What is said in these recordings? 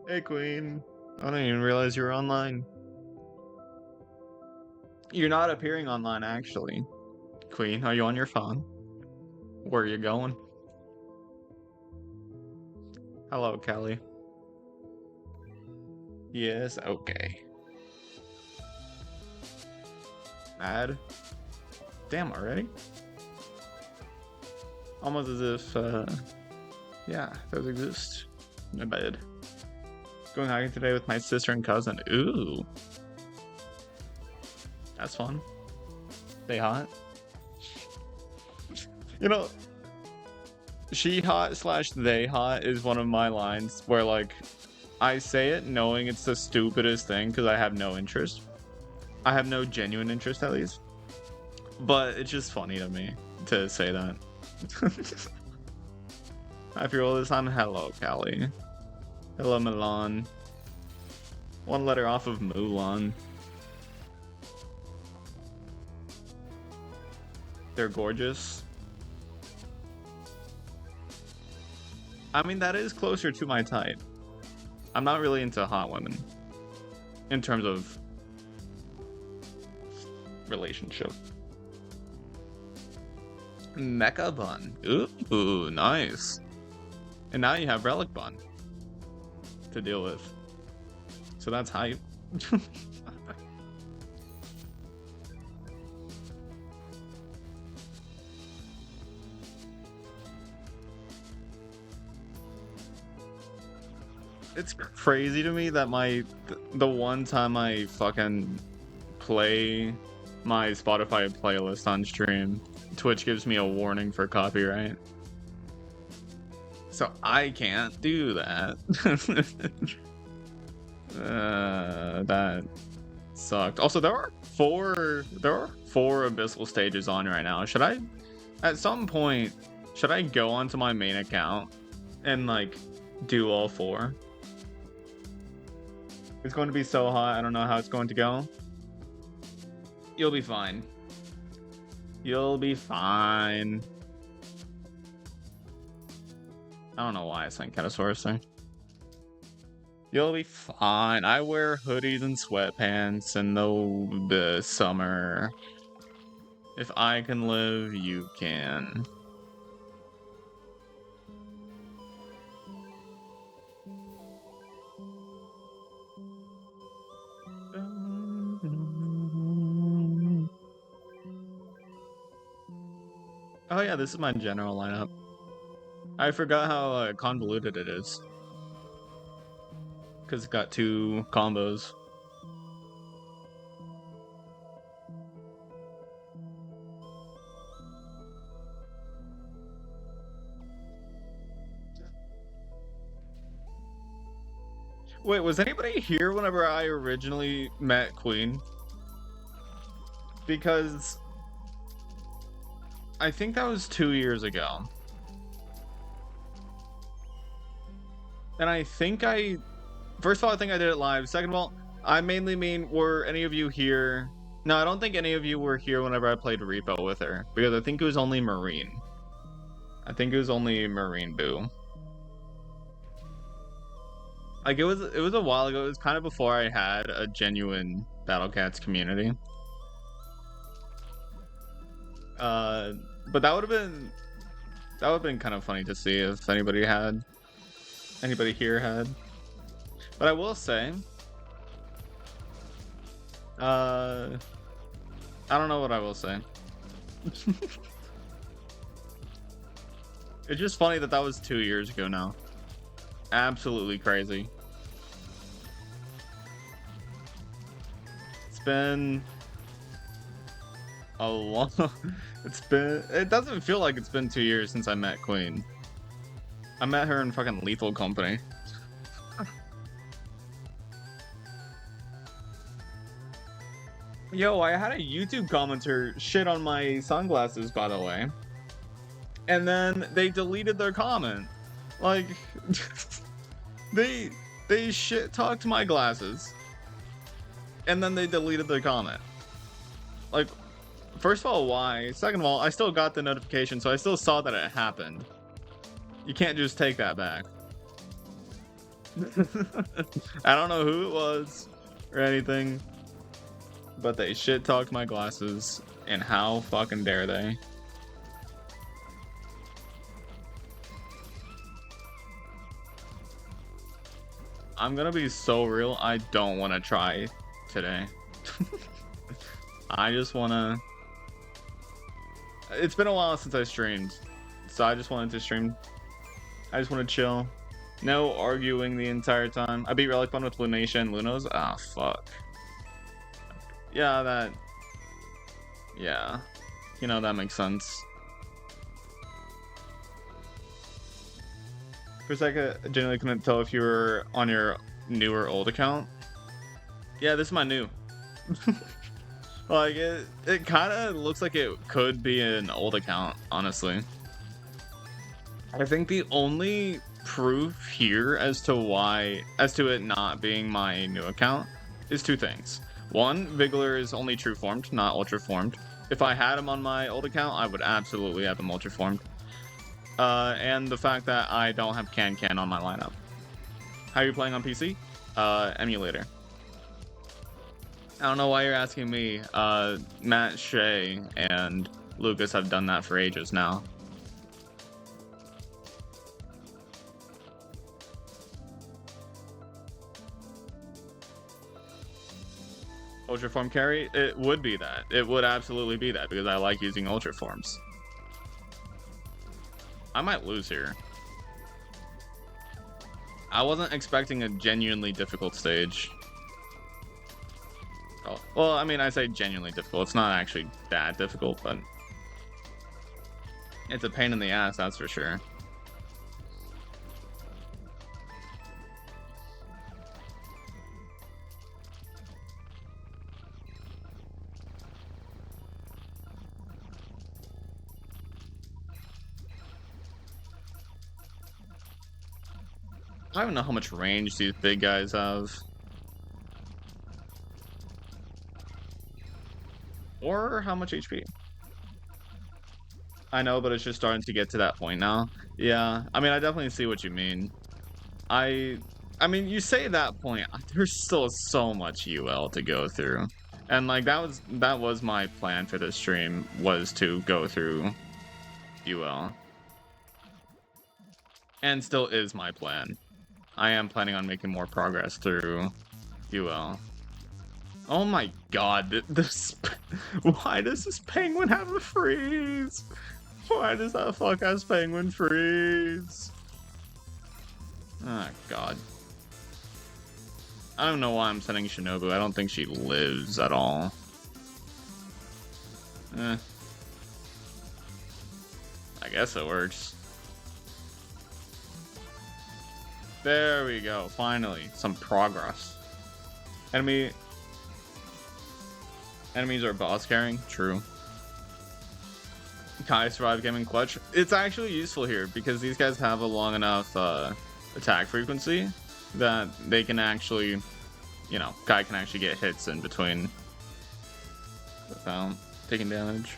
Hey, Queen. I didn't even realize you were online. You're not appearing online, actually. Queen, are you on your phone? Where are you going? Hello, Kelly. Yes, okay. Add. Damn, already? Almost as if, yeah, those exist. My bad. Going hiking today with my sister and cousin. Ooh. That's fun. They hot? You know, she hot slash they hot is one of my lines where, like, I say it knowing it's the stupidest thing because I have no interest. I have no genuine interest, at least. But it's just funny to me to say that. After all this time, hello, Callie. Hello, Milan. One letter off of Mulan. They're gorgeous. I mean, that is closer to my type. I'm not really into hot women. In terms of relationship. Mecha Bun. Ooh, nice. And now you have Relic Bun to deal with. So that's hype. It's crazy to me that the one time I fucking play my Spotify playlist on stream, Twitch gives me a warning for copyright. So I can't do that. That sucked. Also, there are four abyssal stages on right now. Should I, at some point, should I go onto my main account and like do all 4? It's going to be so hot. I don't know how it's going to go. You'll be fine. You'll be fine. I don't know why I sent Katasaurus there. You'll be fine. I wear hoodies and sweatpants in the summer. If I can live, you can. Oh yeah, this is my general lineup. I forgot how convoluted it is. Because it's got 2 combos. Wait, was anybody here whenever I originally met Queen? Because I think that was 2 years ago. And I think first of all, I think I did it live. Second of all, I mainly mean, were any of you here? No, I don't think any of you were here whenever I played Repo with her. Because I think it was only Marine. I think it was only Marine Boo. Like, it was a while ago. It was kind of before I had a genuine Battle Cats community. But that would have been kind of funny to see if anybody here had. But I will say, I don't know what I will say. It's just funny that was 2 years ago now. Absolutely crazy. It's been a long... It doesn't feel like it's been 2 years since I met Queen. I met her in fucking Lethal Company. Yo, I had a YouTube commenter shit on my sunglasses, by the way. And then they deleted their comment. Like, they shit talked my glasses. And then they deleted their comment. Like, first of all, why? Second of all, I still got the notification, so I still saw that it happened. You can't just take that back. I don't know who it was or anything, but they shit talked my glasses, and how fucking dare they? I'm gonna be so real, I don't want to try today. I just wanna... It's been a while since I streamed, so I just wanted to stream. I just want to chill. No arguing the entire time. I beat Relic Bond with Lunatia and Lunos. Ah, fuck. Yeah, that... Yeah. You know, that makes sense. For a second, I genuinely couldn't tell if you were on your new or old account. Yeah, this is my new. Like, it kind of looks like it could be an old account, honestly. I think the only proof here as to it not being my new account is two things. One, Vigler is only true formed, not ultra formed. If I had him on my old account, I would absolutely have him ultra formed. And the fact that I don't have Can on my lineup. How are you playing on PC? Emulator. I don't know why you're asking me. Matt, Shay, and Lucas have done that for ages now. Ultra form carry? It would be that. It would absolutely be that because I like using ultra forms. I might lose here. I wasn't expecting a genuinely difficult stage. Oh, well, I mean, I say genuinely difficult. It's not actually that difficult, but it's a pain in the ass, that's for sure. I don't know how much range these big guys have. Or how much HP. I know, but it's just starting to get to that point now. Yeah, I mean, I definitely see what you mean. I mean, you say that point, there's still so much UL to go through. And like that was my plan for this stream, was to go through UL. And still is my plan. I am planning on making more progress through UL. Oh my god, this... Why does this penguin have a freeze? Why does that fuck-ass penguin freeze? Oh god. I don't know why I'm sending Shinobu. I don't think she lives at all. I guess it works. There we go. Finally, some progress. Enemies are boss carrying. True. Kai survived gaming clutch. It's actually useful here because these guys have a long enough attack frequency that they can actually, you know, Kai can actually get hits in between without taking damage.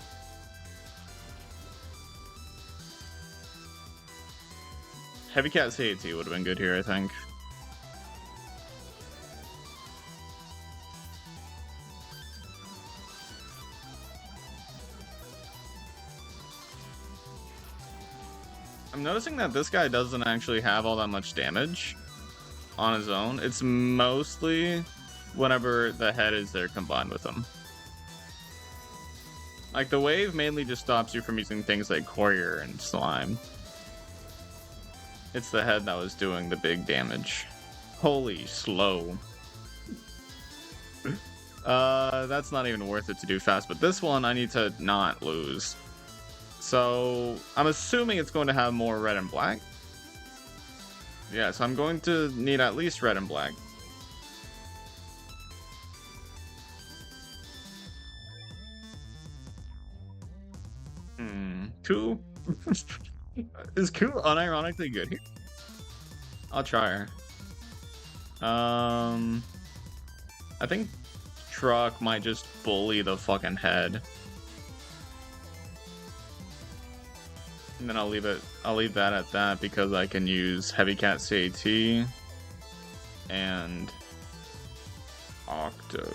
Heavy Cat CAT would have been good here, I think. I'm noticing that this guy doesn't actually have all that much damage on his own. It's mostly whenever the head is there combined with him. Like, the wave mainly just stops you from using things like Courier and Slime. It's the head that was doing the big damage. Holy slow. That's not even worth it to do fast, but this one I need to not lose. So, I'm assuming it's going to have more red and black. Yeah, so I'm going to need at least red and black. Ku? Is Ku unironically good here? I'll try her. I think Truck might just bully the fucking head. And then I'll leave that at that because I can use Heavy Cat CAT. and Octo.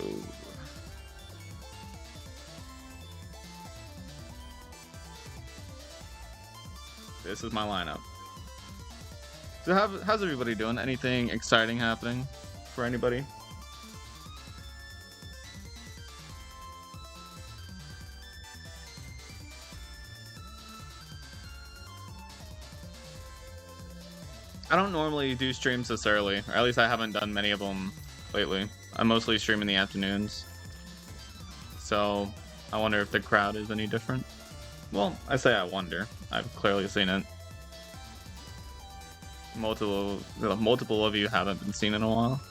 This is my lineup. So how's everybody doing? Anything exciting happening for anybody? I don't normally do streams this early, or at least I haven't done many of them lately. I mostly stream in the afternoons. So I wonder if the crowd is any different. Well, I say I wonder. I've clearly seen it. Multiple of you haven't been seen in a while.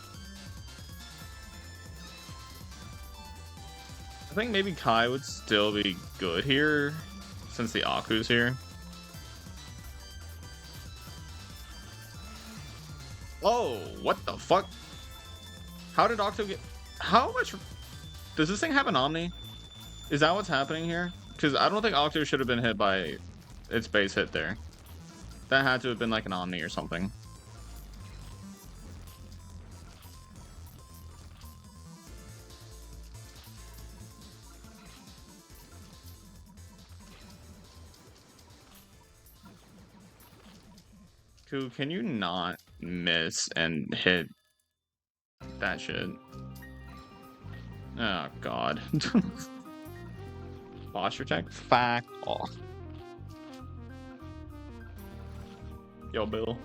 I think maybe Kai would still be good here, since the Aku's here. Oh, what the fuck? How did Octo get... How much... Does this thing have an Omni? Is that what's happening here? Because I don't think Octo should have been hit by its base hit there. That had to have been like an Omni or something. Ku, can you not miss and hit that shit? Oh god. Posture check? Fuck off. Yo, Bill.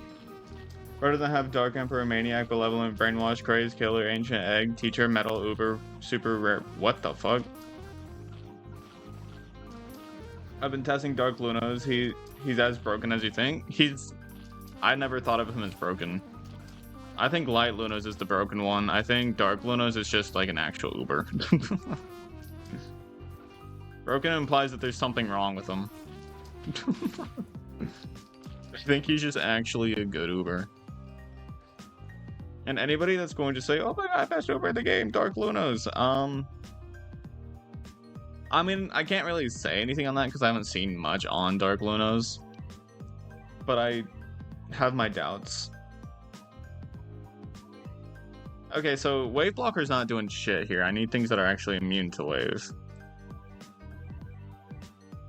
Rather than have Dark Emperor, Maniac, Benevolent, Brainwash, Craze, Killer, Ancient Egg, Teacher, Metal, Uber, Super Rare. What the fuck? I've been testing Dark Lunos. He's as broken as you think. I never thought of him as broken. I think Light Lunos is the broken one. I think Dark Lunos is just like an actual Uber. Broken implies that there's something wrong with him. I think he's just actually a good Uber. And anybody that's going to say, oh my god, best Uber in the game, Dark Lunos. I mean, I can't really say anything on that because I haven't seen much on Dark Lunos. But I have my doubts. Okay, so Wave Blocker's not doing shit here. I need things that are actually immune to wave.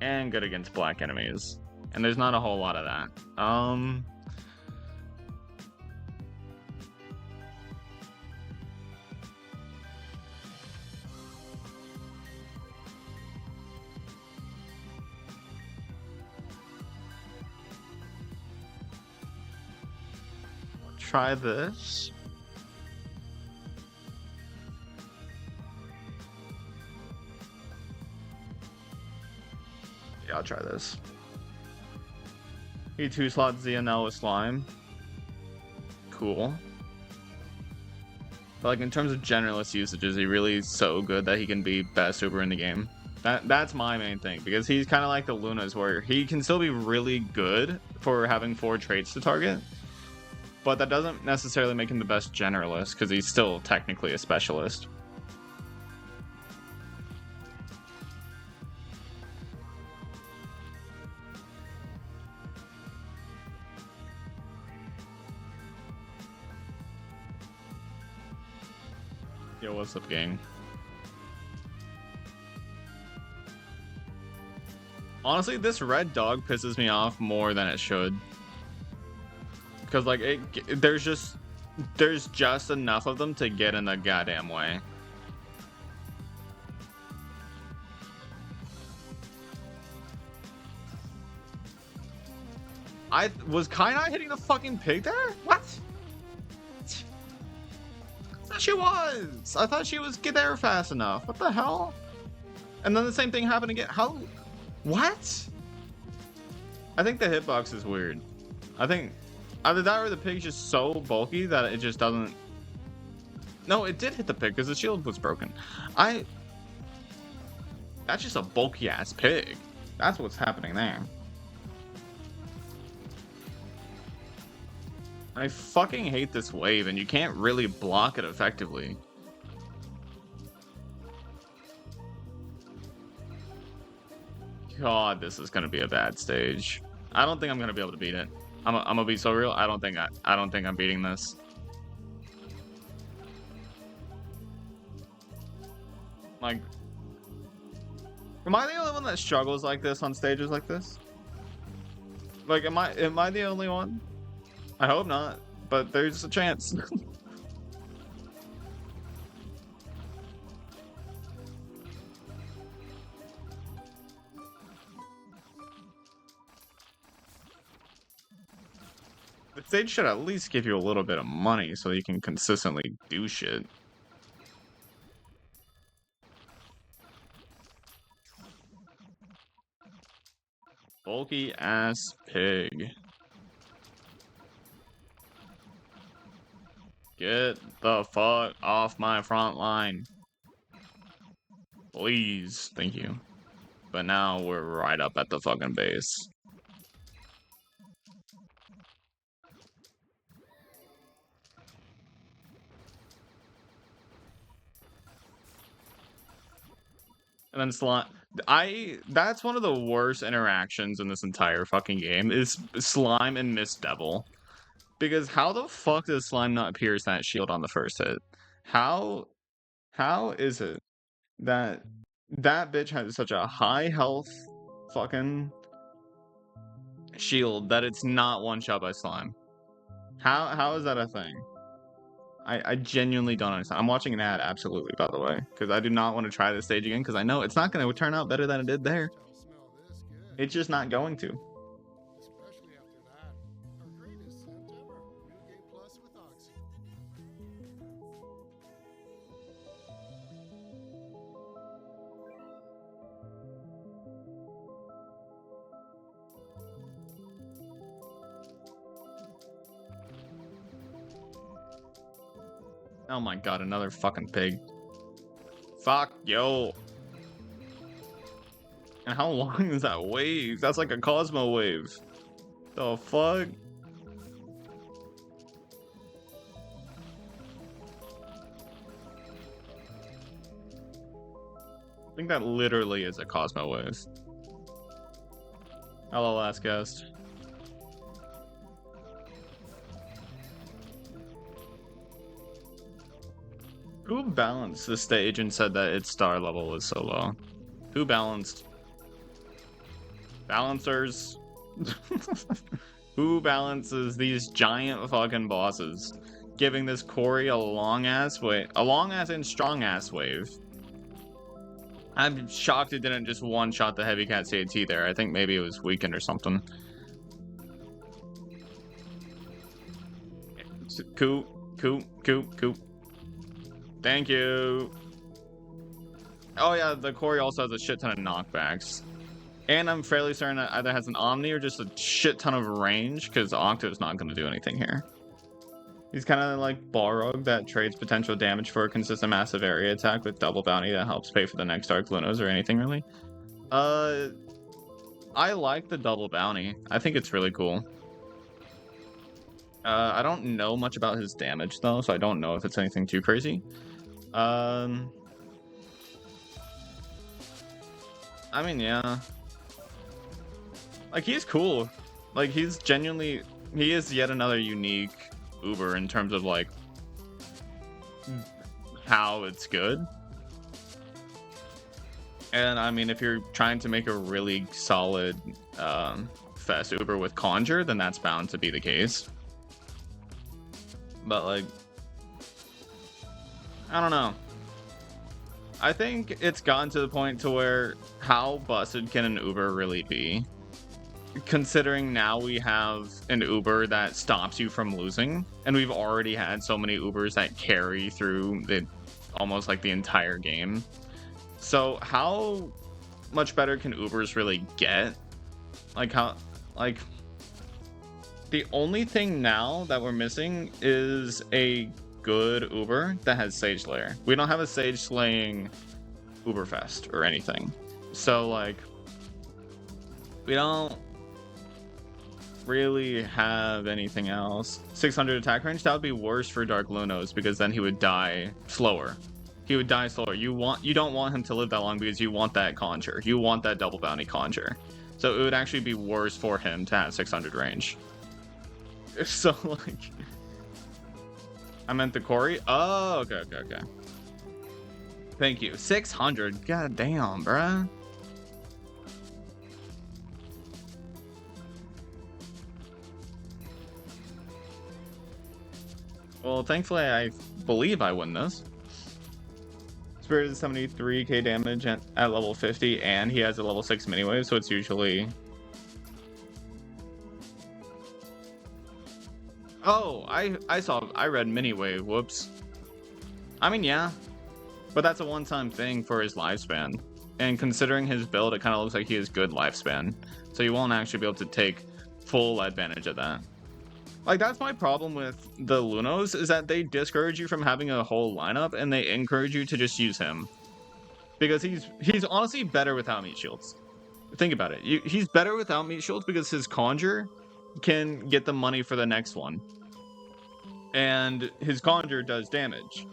And good against black enemies. And there's not a whole lot of that. Try this. Yeah, I'll try this. He 2-slot ZNL with Slime. Cool. But like in terms of generalist usage, is he really so good that he can be best Uber in the game? That's my main thing, because he's kind of like the Lunas, where he can still be really good for having 4 traits to target, but that doesn't necessarily make him the best generalist, because he's still technically a specialist. Yo, what's up, gang? Honestly, this red dog pisses me off more than it should. Because, like, there's just enough of them to get in the goddamn way. Was Kai not hitting the fucking pig there? What? I thought she was. I thought she was get there fast enough. What the hell? And then the same thing happened again. How? What? I think the hitbox is weird. I think either that or the pig's just so bulky that it just doesn't... No, it did hit the pig because the shield was broken. That's just a bulky ass pig. That's what's happening there. I fucking hate this wave, and you can't really block it effectively. God, this is gonna be a bad stage. I don't think I'm gonna be able to beat it. I'm gonna be so real. I don't think I'm beating this. Like, am I the only one that struggles like this on stages like this? Like, am I the only one? I hope not, but there's a chance. The stage should at least give you a little bit of money so you can consistently do shit. Bulky ass pig. Get the fuck off my front line. Please. Thank you. But now we're right up at the fucking base. And then slime. That's one of the worst interactions in this entire fucking game is Slime and Miss Devil. Because how the fuck does Slime not pierce that shield on the first hit? How is it that bitch has such a high health fucking shield that it's not one shot by Slime? How is that a thing? I genuinely don't understand. I'm watching an ad, absolutely, by the way, because I do not want to try this stage again, because I know it's not going to turn out better than it did there. It's just not going to. Oh my god, another fucking pig. Fuck, yo. And how long is that wave? That's like a Cosmo wave. The fuck? I think that literally is a Cosmo wave. Hello, last guest. Who balanced the stage and said that its star level was so low? Who balanced? Balancers? Who balances these giant fucking bosses? Giving this Corey a long-ass wave. A long-ass and strong-ass wave. I'm shocked it didn't just one-shot the Heavy Cat CAT there. I think maybe it was weakened or something. Coop. Thank you. Oh yeah, the Corey also has a shit ton of knockbacks. And I'm fairly certain it either has an Omni or just a shit ton of range, because Octo's not going to do anything here. He's kind of like Balrog that trades potential damage for a consistent massive area attack with double bounty that helps pay for the next Dark Lunos or anything really. I like the double bounty. I think it's really cool. I don't know much about his damage though, so I don't know if it's anything too crazy. I mean, yeah. Like, he's cool. Like, he's genuinely... He is yet another unique Uber in terms of, like, how it's good. And, I mean, if you're trying to make a really solid Fest Uber with Conjure, then that's bound to be the case. But, like... I don't know. I think it's gotten to the point to where how busted can an Uber really be? Considering now we have an Uber that stops you from losing, and we've already had so many Ubers that carry through the almost like the entire game. So how much better can Ubers really get? Like like the only thing now that we're missing is a good Uber that has Sage Slayer. We don't have a Sage slaying Uberfest or anything. So like we don't really have anything else. 600 attack range, that would be worse for Dark Lunos because then he would die slower. He would die slower. You don't want him to live that long because you want that Conjure. You want that double bounty Conjure. So it would actually be worse for him to have 600 range. So like I meant the Corey? Oh, okay. Thank you. 600. God damn, bruh. Well, thankfully, I believe I win this. Spirit is 73k damage at level 50, and he has a level 6 miniwave, so it's usually... Oh, I read miniwave, whoops. I mean, yeah, but that's a one-time thing for his lifespan. And considering his build, it kind of looks like he has good lifespan. So you won't actually be able to take full advantage of that. Like, that's my problem with the Lunos, is that they discourage you from having a whole lineup, and they encourage you to just use him. Because he's honestly better without meat shields. Think about it. He's better without meat shields because his Conjure can get the money for the next one. And his Conjure does damage.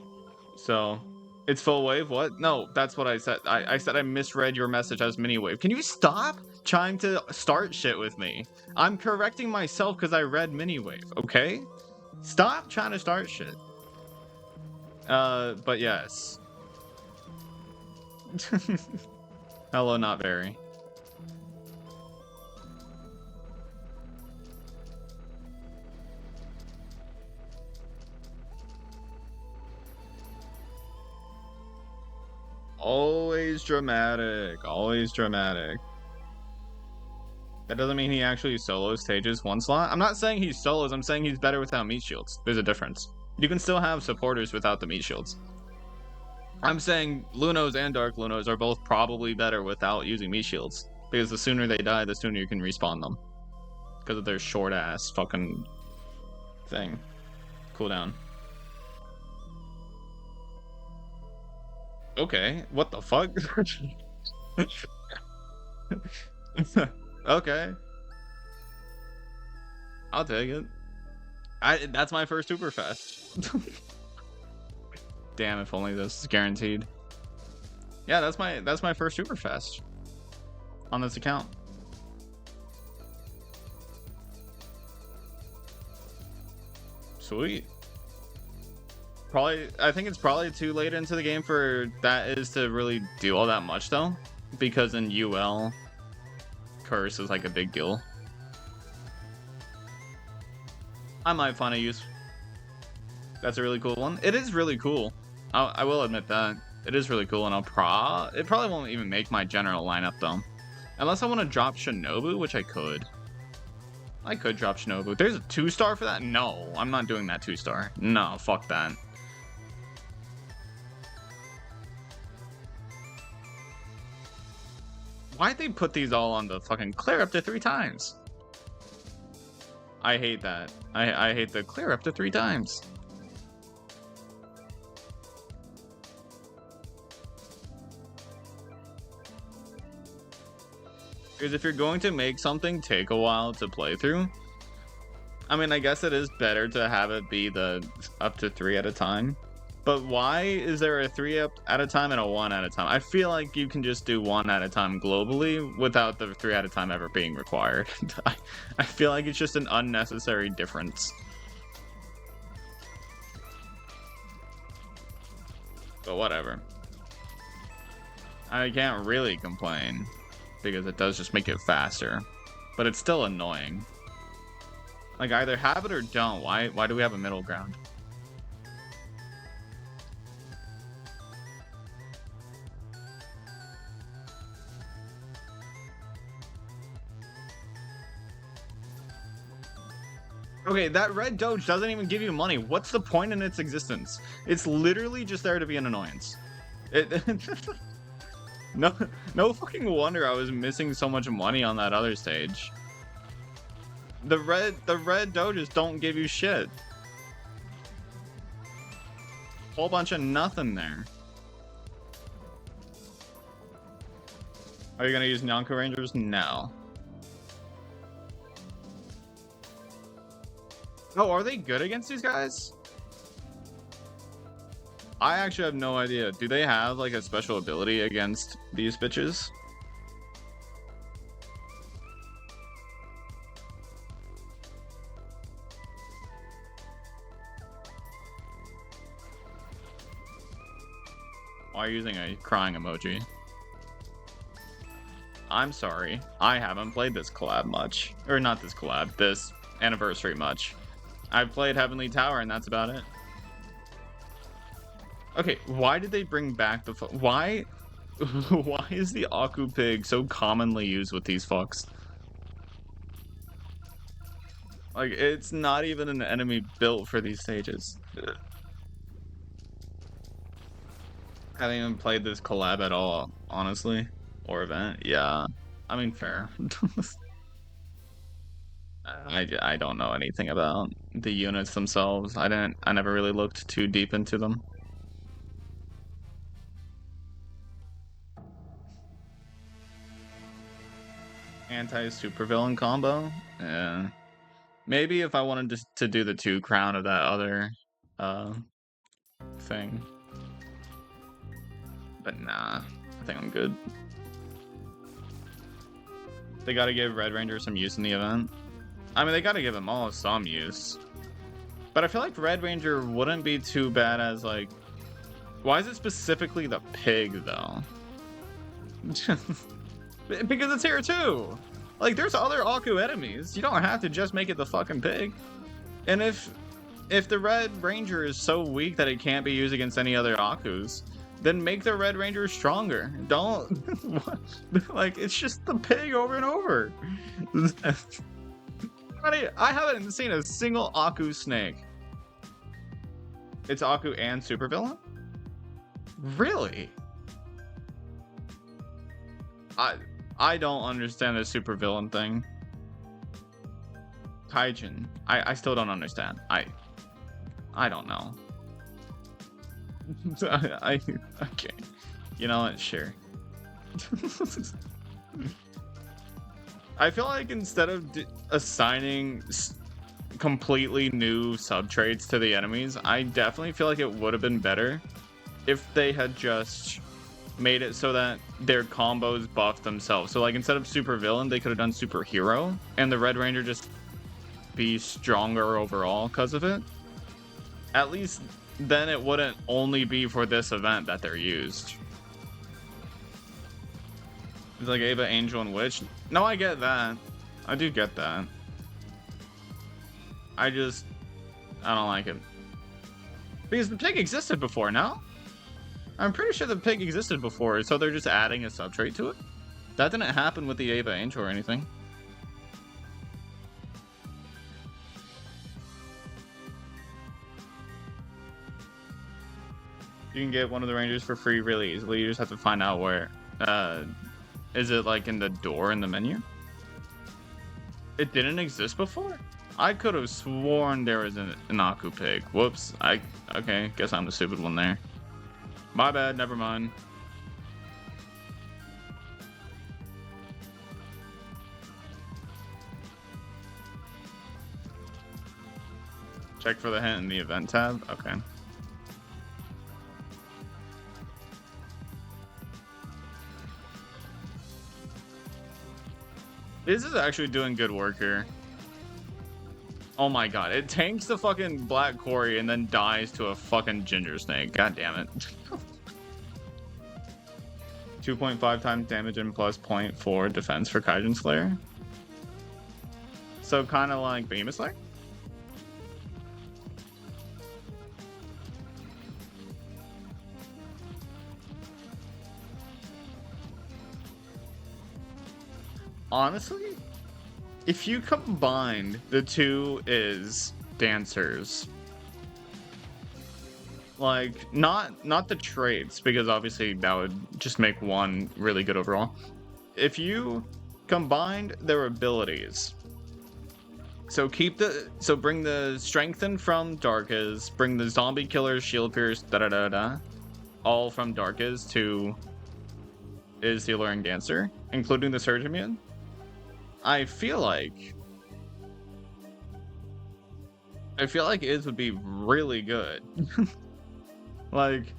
So, it's full wave? What? No, that's what I said. I said I misread your message as mini wave. Can you stop trying to start shit with me? I'm correcting myself because I read mini wave, okay? Stop trying to start shit. But yes. Hello, not very. Always dramatic. Always dramatic. That doesn't mean he actually solo stages one slot. I'm not saying he solos, I'm saying he's better without meat shields. There's a difference. You can still have supporters without the meat shields. I'm saying Lunos and Dark Lunos are both probably better without using meat shields. Because the sooner they die, the sooner you can respawn them. Because of their short ass fucking thing. Cooldown. Okay, what the fuck? Okay. I'll take it. That's my first Superfest. Damn, if only this is guaranteed. Yeah, that's my first Superfest on this account. Sweet. I think it's probably too late into the game for that is to really do all that much though, because in UL, curse is like a big deal. I might find a use. That's a really cool one. It is really cool. I will admit that. It is really cool, and it probably won't even make my general lineup though. Unless I want to drop Shinobu, which I could. I could drop Shinobu. There's a 2-star for that? No, I'm not doing that 2-star. No, fuck that. Why'd they put these all on the fucking clear up to 3 times? I hate that. I hate the clear up to 3 times. Because if you're going to make something take a while to play through, I mean, I guess it is better to have it be the up to 3 at a time. But why is there a 3 up at a time and a 1 at a time? I feel like you can just do 1 at a time globally without the 3 at a time ever being required. I feel like it's just an unnecessary difference. But whatever. I can't really complain because it does just make it faster. But it's still annoying. Like, either have it or don't. Why do we have a middle ground? Okay, that red doge doesn't even give you money. What's the point in its existence? It's literally just there to be an annoyance. No fucking wonder I was missing so much money on that other stage. The red doges don't give you shit. Whole bunch of nothing there. Are you gonna use Nyonko Rangers? No. Oh, are they good against these guys? I actually have no idea. Do they have like a special ability against these bitches? Why are you using a crying emoji? I'm sorry. I haven't played this collab much. Or not this collab, this anniversary much. I've played Heavenly Tower and that's about it. Okay, why did they bring back the why why is the Aku pig so commonly used with these fucks? Like, it's not even an enemy built for these stages. I haven't even played this collab at all, honestly. Or event, yeah. I mean, fair. I don't know anything about the units themselves. I never really looked too deep into them. Anti-supervillain combo? Yeah. Maybe if I wanted to do the 2 crown of that other thing. But nah, I think I'm good. They gotta give Red Ranger some use in the event. I mean, they gotta give them all some use. But I feel like Red Ranger wouldn't be too bad as, like... Why is it specifically the pig, though? Because it's here, too! Like, there's other Aku enemies. You don't have to just make it the fucking pig. And if the Red Ranger is so weak that it can't be used against any other Akus, then make the Red Ranger stronger. Don't... like, it's just the pig over and over. I haven't seen a single Aku snake. It's Aku and supervillain? Really? I don't understand the supervillain thing. Kaijin. I still don't understand. I don't know. Okay. You know what? Sure. I feel like instead of assigning completely new sub-traits to the enemies, I definitely feel like it would have been better if they had just made it so that their combos buff themselves. So like instead of super villain, they could have done superhero, and the Red Ranger just be stronger overall because of it. At least then it wouldn't only be for this event that they're used. It's like Ava, Angel, and Witch. No, I get that. I do get that. I don't like it. Because the pig existed before, no? I'm pretty sure the pig existed before, so they're just adding a subtrait to it. That didn't happen with the Ava Angel or anything. You can get one of the Rangers for free really easily. You just have to find out where. Is it like in the door in the menu? It didn't exist before? I could have sworn there was an Aku pig. Whoops. Okay, guess I'm the stupid one there. My bad, never mind. Check for the hint in the event tab? Okay. This is actually doing good work here. Oh my god, it tanks the fucking Black Quarry and then dies to a fucking Ginger Snake. God damn it. 2.5 times damage and plus 0.4 defense for Kaijin Slayer. So kind of like Behemoth Slayer? Honestly, if you combined the two is dancers, like not the traits, because obviously that would just make one really good overall. If you combined their abilities, so bring the strengthen from Darkez, bring the zombie killer, shield pierce, all from Darkez to is the alluring dancer, including the surge immune. I feel like Iz would be really good. Like,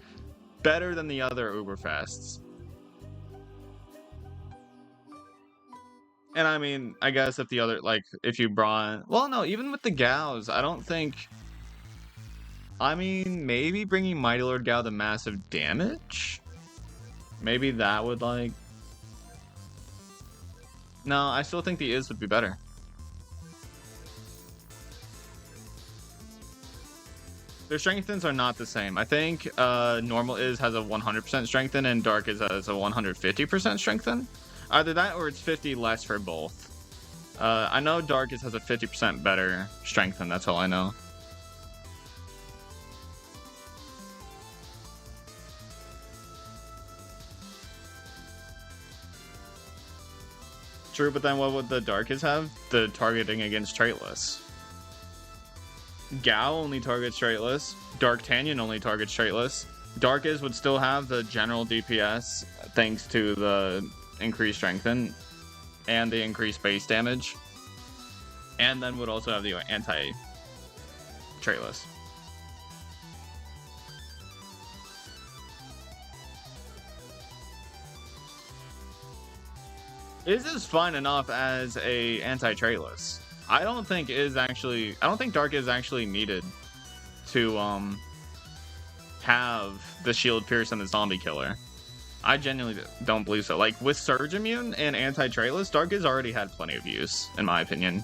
better than the other Uberfests. And I mean, I guess if the other, like, if you brought... Well, no, even with the Gaos, I don't think... I mean, maybe bringing Mighty Lord Gao the massive damage? Maybe that would like... No, I still think the is would be better. Their strengthens are not the same. I think normal is has a 100% strengthen and dark is has a 150% strengthen. Either that or it's 50 less for both. I know dark is has a 50% better strengthen. That's all I know. True, but then what would the darkest have? The targeting against traitless. Gao only targets traitless. Darktanian only targets traitless. Darkest would still have the general DPS thanks to the increased strengthen and the increased base damage. And then would also have the anti-traitless. Is fine enough as a anti-traitless. I don't think Dark is actually needed to have the shield pierce and the zombie killer. I genuinely don't believe so. Like with Surge Immune and anti-traitless, Dark is already had plenty of use, in my opinion.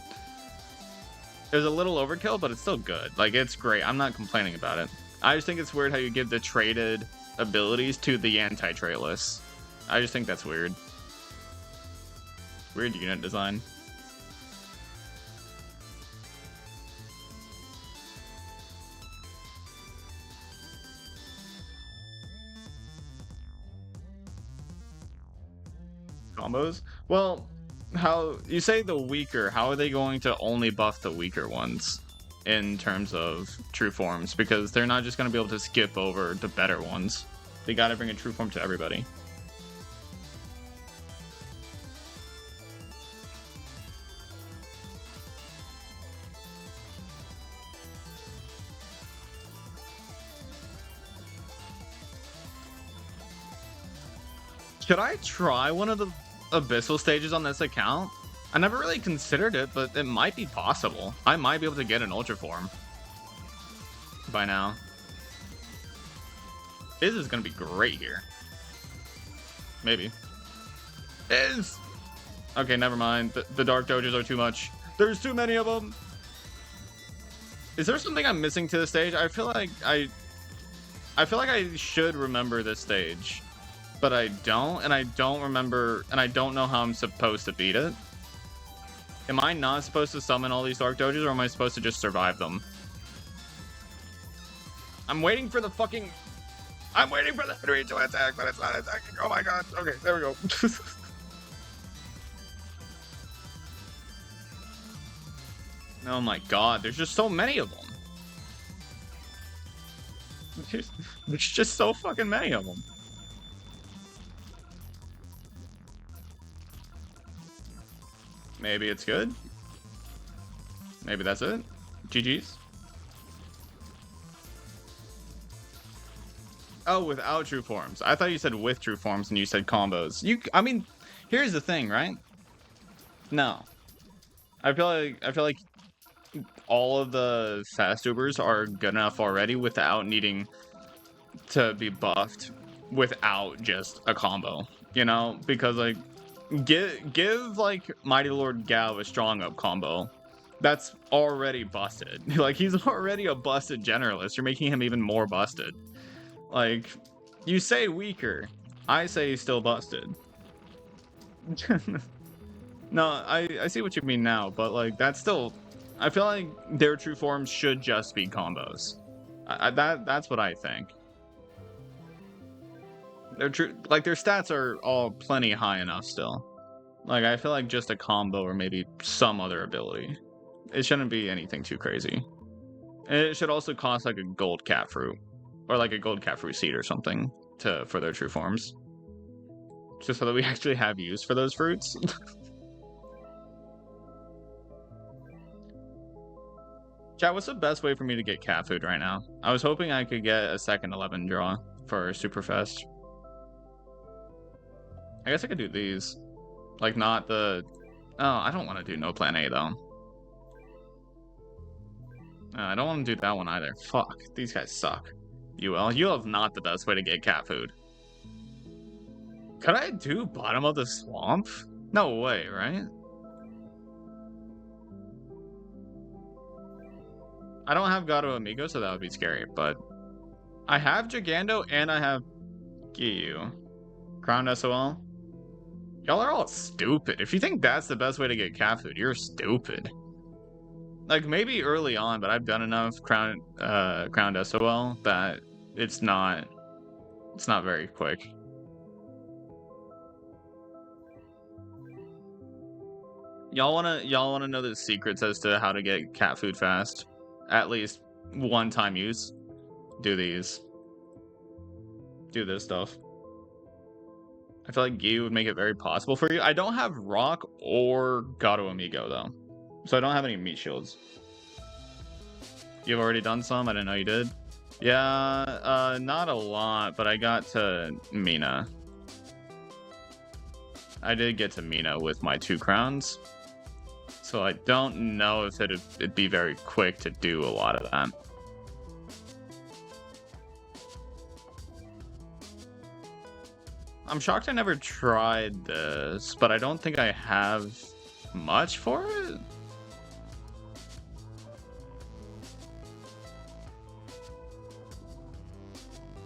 It was a little overkill, but it's still good. Like it's great. I'm not complaining about it. I just think it's weird how you give the traded abilities to the anti-traitless. I just think that's weird. Weird unit design. Combos? Well, how you say the weaker, how are they going to only buff the weaker ones in terms of true forms? Because they're not just going to be able to skip over the better ones. They got to bring a true form to everybody. Should I try one of the abyssal stages on this account? I never really considered it, but it might be possible. I might be able to get an ultra form by now. Is is gonna be great here. Maybe. Is. Okay, never mind. The dark doges are too much. There's too many of them. Is there something I'm missing to the stage? I feel like I should remember this stage. But I don't, and I don't remember, and I don't know how I'm supposed to beat it. Am I not supposed to summon all these Dark Doges, or am I supposed to just survive them? I'm waiting for the fucking... I'm waiting for the Henry to attack, but it's not attacking. Oh my god. Okay, there we go. Oh my god, there's just so many of them. There's just so fucking many of them. Maybe it's good. Maybe that's it. GG's. Oh, without true forms. I thought you said with true forms and you said combos. I mean, here's the thing, right? No. I feel like all of the fast tubers are good enough already without needing to be buffed without just a combo, you know? Because like give like Mighty Lord Gao a strong up combo. That's already busted. Like he's already a busted generalist. You're making him even more busted. Like you say weaker, I say he's still busted. No, I see what you mean now, but like that's still, I feel like their true forms should just be combos. That's what I think. Their stats are all plenty high enough still. Like I feel like just a combo or maybe some other ability. It shouldn't be anything too crazy. And it should also cost like a gold cat fruit or like a gold cat fruit seed or something for their true forms. Just so that we actually have use for those fruits. Chat, what's the best way for me to get cat food right now? I was hoping I could get a second 11 draw for Superfest. I guess I could do these. Like, not the... Oh, I don't want to do no plan A, though. I don't want to do that one either. Fuck, these guys suck. UL is not the best way to get cat food. Could I do bottom of the swamp? No way, right? I don't have Gato Amigo, so that would be scary, but I have Gigando and I have Giyu. Crown SOL. Y'all are all stupid. If you think that's the best way to get cat food, you're stupid. Like, maybe early on, but I've done enough crowned SOL that it's not very quick. Y'all wanna know the secrets as to how to get cat food fast? At least one time use. Do these. Do this stuff. I feel like Giyu would make it very possible for you. I don't have Rock or Gato Amigo though. So I don't have any meat shields. You've already done some? I didn't know you did. Yeah, not a lot, but I got to Mina. I did get to Mina with my 2 crowns. So I don't know if it'd be very quick to do a lot of that. I'm shocked I never tried this, but I don't think I have much for it.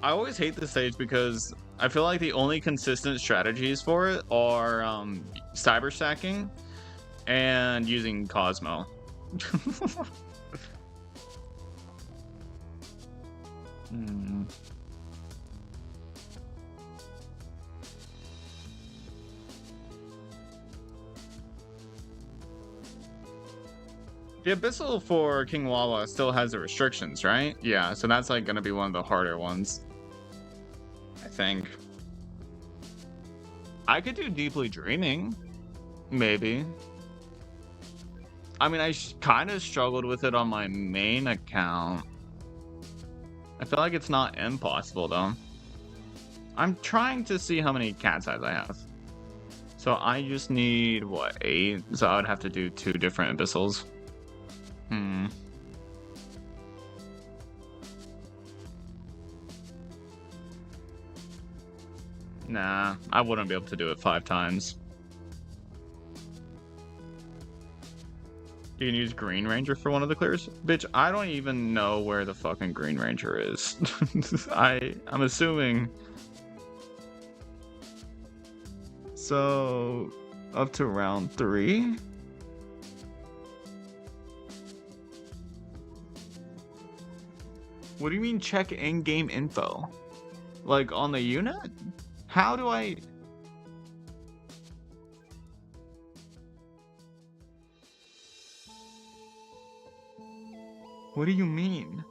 I always hate this stage because I feel like the only consistent strategies for it are cyber stacking and using Cosmo. The Abyssal for King Wawa still has the restrictions, right? Yeah, so that's like gonna be one of the harder ones. I think. I could do Deeply Dreaming. Maybe. I mean, I kind of struggled with it on my main account. I feel like it's not impossible, though. I'm trying to see how many cat eyes I have. So I just need, what, 8? So I would have to do 2 different Abyssals. Nah, I wouldn't be able to do it 5 times. You can use Green Ranger for one of the clears? Bitch, I don't even know where the fucking Green Ranger is. I'm assuming... So... up to round 3? What do you mean check in-game info? Like, on the unit? How do I... What do you mean?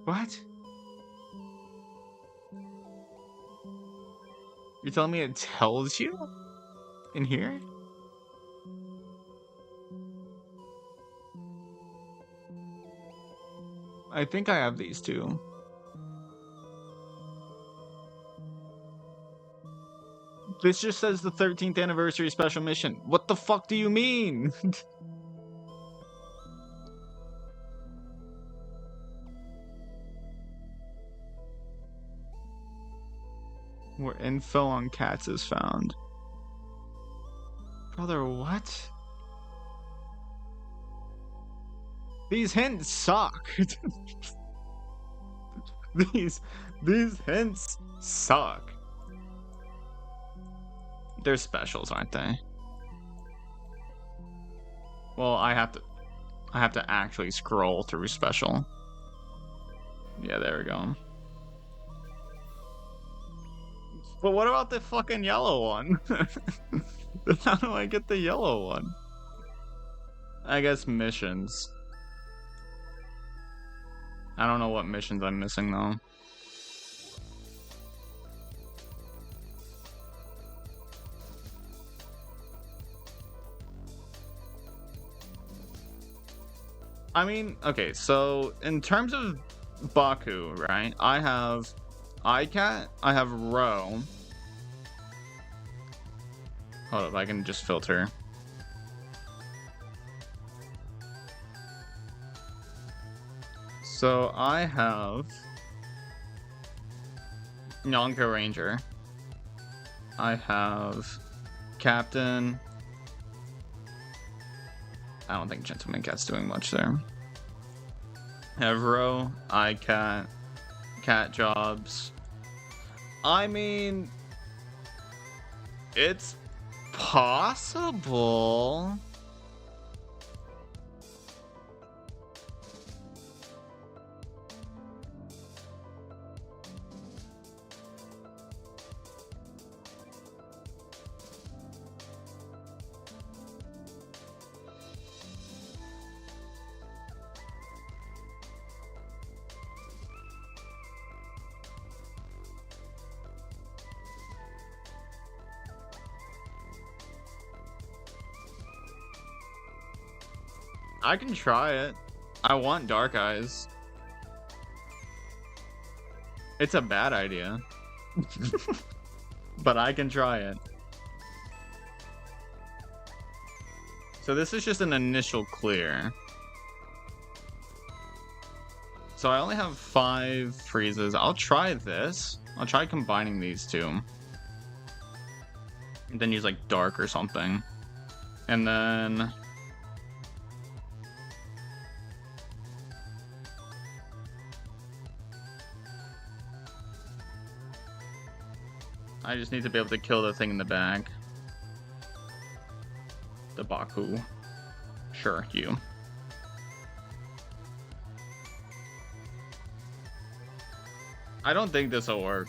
What? You're telling me it tells you? In here? I think I have these 2. This just says the 13th anniversary special mission. What the fuck do you mean? Where info on cats is found. Brother, what? These hints suck. These hints suck. They're specials, aren't they? Well, I have to actually scroll through special. Yeah, there we go. But what about the fucking yellow one? How do I get the yellow one? I guess missions. I don't know what missions I'm missing though. I mean, okay, so in terms of Baku, right? I have iCat, I have Row. Hold up, I can just filter. So I have Yonka Ranger. I have Captain. I don't think Gentleman Cat's doing much there. Evero, iCat, Cat Jobs. I mean, it's possible. I can try it. I want Dark Eyes. It's a bad idea. But I can try it. So this is just an initial clear. So I only have 5 freezes. I'll try this. I'll try combining these two. And then use like Dark or something. And then... I just need to be able to kill the thing in the back. The Baku. Sure, you. I don't think this will work.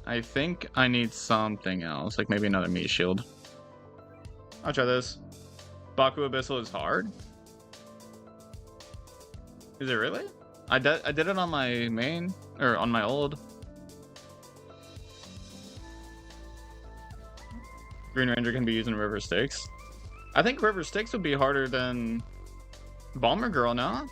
I think I need something else, like maybe another meat shield. I'll try this. Baku Abyssal is hard? Is it really? I did it on my main, or on my old. Green Ranger can be used in River Styx. I think River Styx would be harder than Bomber Girl, no?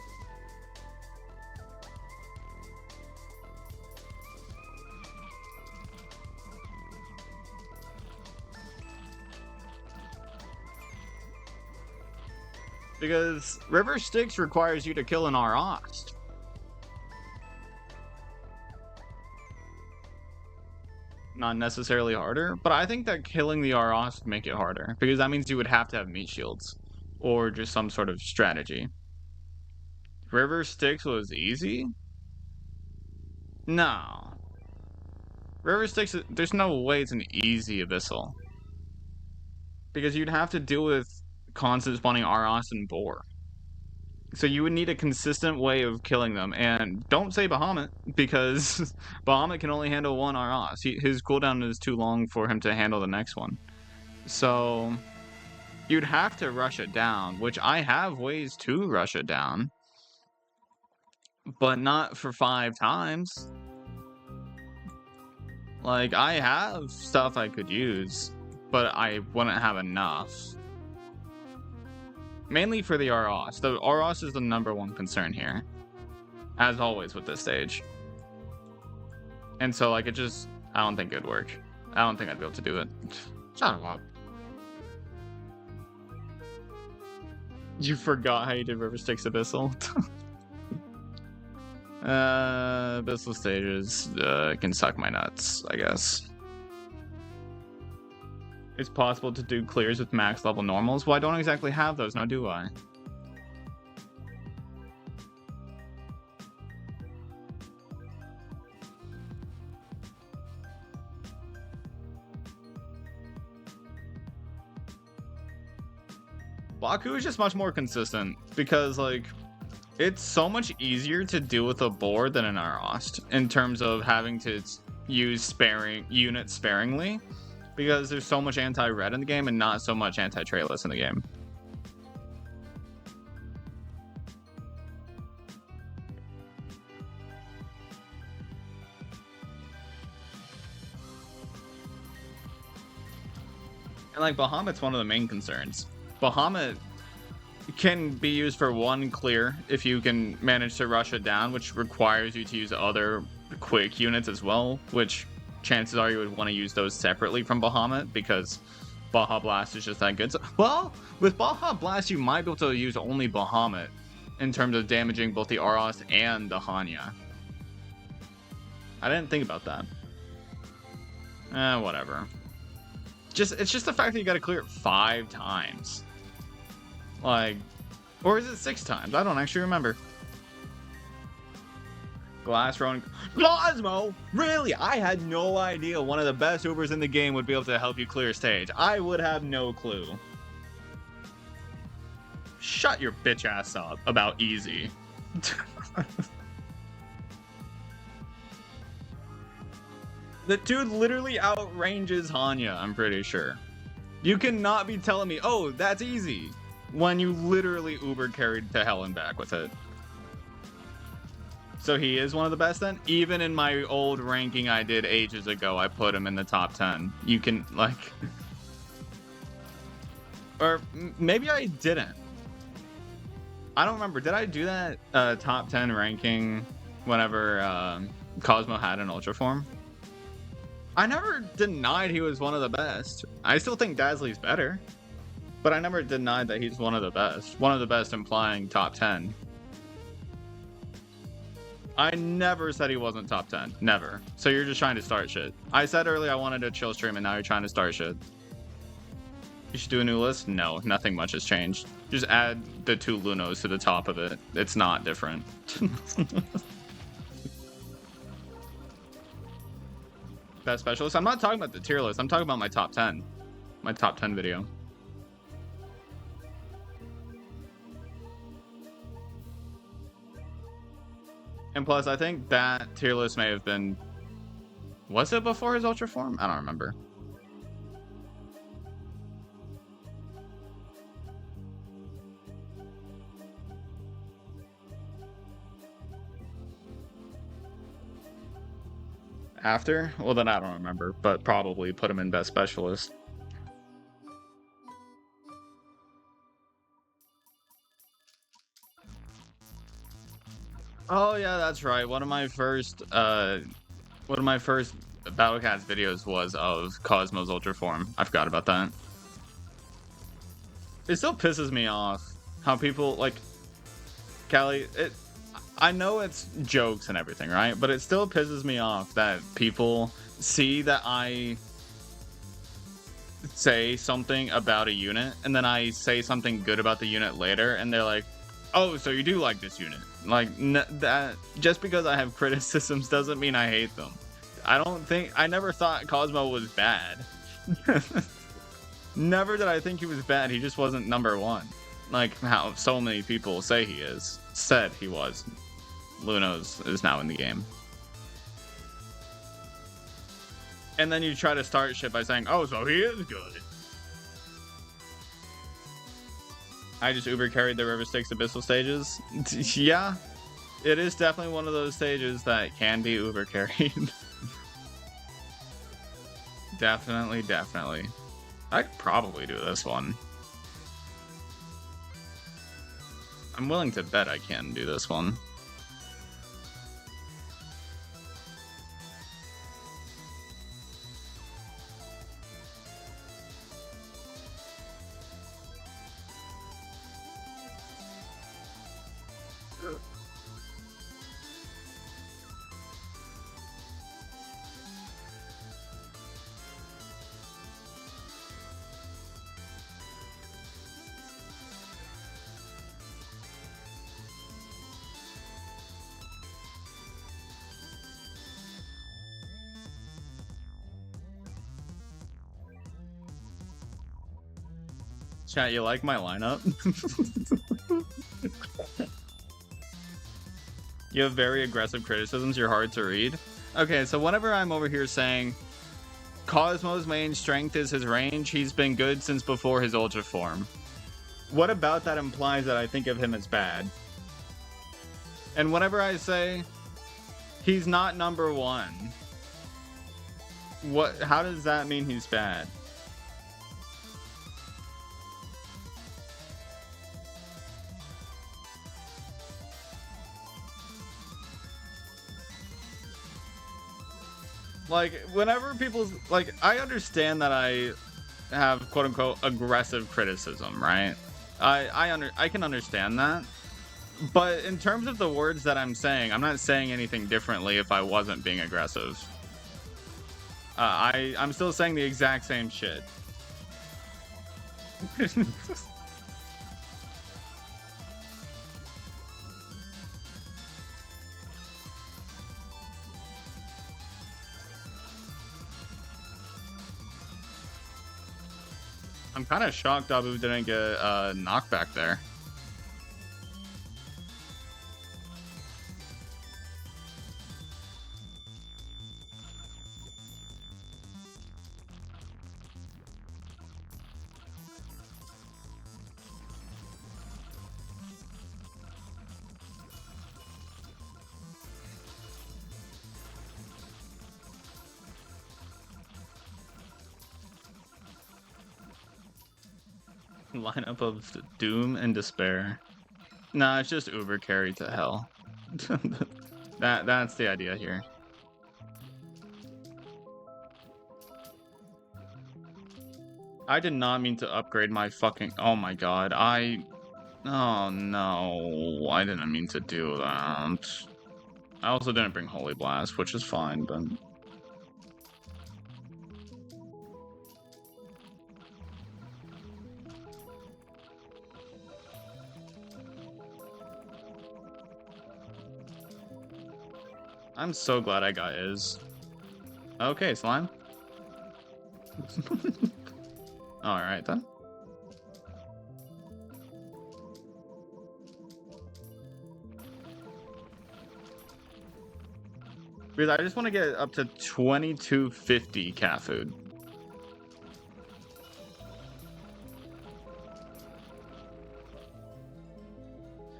Because River Styx requires you to kill an Arost. Not necessarily harder, but I think that killing the Arost would make it harder, because that means you would have to have meat shields, or just some sort of strategy. River Styx was easy? No. River Styx, there's no way it's an easy Abyssal. Because you'd have to deal with constant spawning Arost and Boar. So you would need a consistent way of killing them. And don't say Bahamut, because Bahamut can only handle one Arost. His cooldown is too long for him to handle the next one. So you'd have to rush it down, which I have ways to rush it down. But not for 5 times. Like, I have stuff I could use, but I wouldn't have enough. Mainly for the Arost. The Arost is the #1 concern here. As always with this stage. And so, like, I don't think it'd work. I don't think I'd be able to do it. Shut up. You forgot how you did River Styx Abyssal? Abyssal stages can suck my nuts, I guess. It's possible to do clears with max level normals. Well, I don't exactly have those, now do I? Baku is just much more consistent because, like, it's so much easier to deal with a boar than an Arost in terms of having to use units sparingly, because there's so much anti-red in the game and not so much anti-trailers in the game. And like Bahamut's one of the main concerns. Bahamut can be used for 1 clear if you can manage to rush it down, which requires you to use other quick units as well, which chances are you would want to use those separately from Bahamut because Baja Blast is just that good. So, well, with Baja Blast you might be able to use only Bahamut in terms of damaging both the Aros and the Hanya. I didn't think about that. Whatever. It's just the fact that you gotta clear it 5 times. Like, or is it 6 times? I don't actually remember. Glass rolling. Cosmo? Really? I had no idea one of the best Ubers in the game would be able to help you clear stage. I would have no clue. Shut your bitch ass up about easy. The dude literally outranges Hanya, I'm pretty sure. You cannot be telling me, oh, that's easy, when you literally Uber carried to hell and back with it. So he is one of the best then? Even in my old ranking I did ages ago, I put him in the top 10. You can, like... Or maybe I didn't. I don't remember. Did I do that top 10 ranking whenever Cosmo had an Ultra form? I never denied he was one of the best. I still think Dazzly's better. But I never denied that he's one of the best. One of the best implying top 10. I never said he wasn't top 10. Never. So you're just trying to start shit. I said earlier I wanted a chill stream and now you're trying to start shit. You should do a new list? No, nothing much has changed. Just add the 2 Lunos to the top of it. It's not different. Best specialist? I'm not talking about the tier list. I'm talking about my top 10. My top 10 video. And plus, I think that tier list may have been... Was it before his Ultra form? I don't remember. After? Well, then I don't remember, but probably put him in best specialist. Oh yeah, that's right. One of my first Battlecats videos was of Cosmo's Ultra form. I forgot about that. It still pisses me off how people like Callie. I know it's jokes and everything, right? But it still pisses me off that people see that I say something about a unit and then I say something good about the unit later and they're like, oh, so you do like this unit. Like, that just because I have criticisms doesn't mean I hate them. I never thought Cosmo was bad. Never did I think he was bad. He just wasn't number 1. Like how so many people say he is. Said he was. Lunos is now in the game. And then you try to start shit by saying, oh, so he is good. I just Uber carried the River Styx Abyssal stages. Yeah, it is definitely one of those stages that can be Uber carried. Definitely. I could probably do this one. I'm willing to bet I can do this one. Chat, you like my lineup? You have very aggressive criticisms, you're hard to read. Okay, so whenever I'm over here saying Cosmo's main strength is his range, he's been good since before his Ultra form. What about that implies that I think of him as bad? And whenever I say he's not number 1, how does that mean he's bad? Like, whenever people, like, I understand that I have quote-unquote aggressive criticism, right? I can understand that. But in terms of the words that I'm saying, I'm not saying anything differently if I wasn't being aggressive. I'm still saying the exact same shit. I'm kind of shocked Abu didn't get a knockback there. Lineup of doom and despair. Nah, it's just Uber carried to hell. That's the idea here. I did not mean to upgrade my fucking... Oh my god, Oh no, I didn't mean to do that. I also didn't bring Holy Blast, which is fine, but... I'm so glad I got Iz. Okay, Slime. Alright then. Because I just want to get up to 2250 cat food.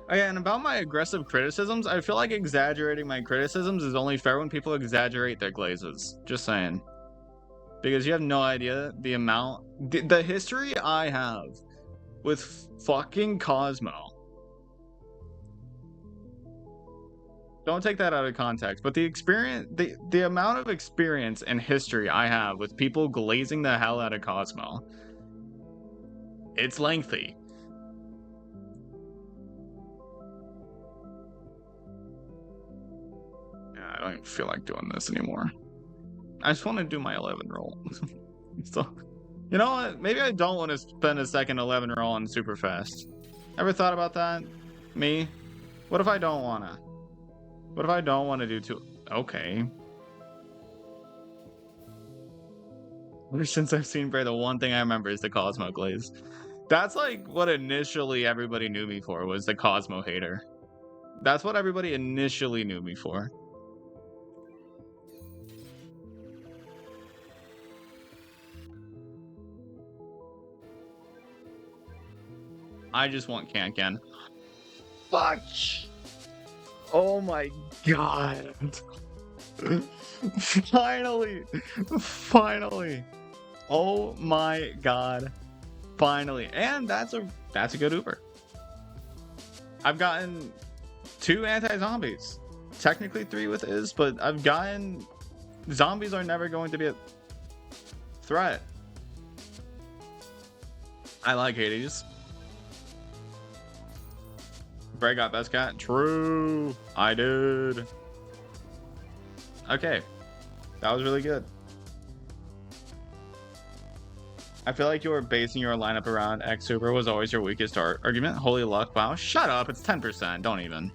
Oh yeah, and about my aggressive criticisms, I feel like exaggerating my criticisms is only fair when people exaggerate their glazes. Just saying. Because you have no idea the amount... The history I have with fucking Cosmo. Don't take that out of context, but the experience... The amount of experience and history I have with people glazing the hell out of Cosmo. It's lengthy. I don't even feel like doing this anymore. I just want to do my 11 roll. So, you know what? Maybe I don't want to spend a second 11 roll on Superfest. Ever thought about that? Me? What if I don't want to? What if I don't want to do two? Okay. Ever since I've seen Bray, the one thing I remember is the Cosmo glaze. That's like what initially everybody knew me for, was the Cosmo hater. That's what everybody initially knew me for. I just want Can. Fuck! Oh my god! Finally! Finally! Oh my god! Finally! And that's a good Uber. I've gotten 2 anti-zombies. Technically 3 with Iz, but I've gotten... Zombies are never going to be a threat. I like Hades. Bray got best cat? True. I did. Okay. That was really good. I feel like you were basing your lineup around X Super was always your weakest argument. Holy luck. Wow. Shut up. It's 10%. Don't even.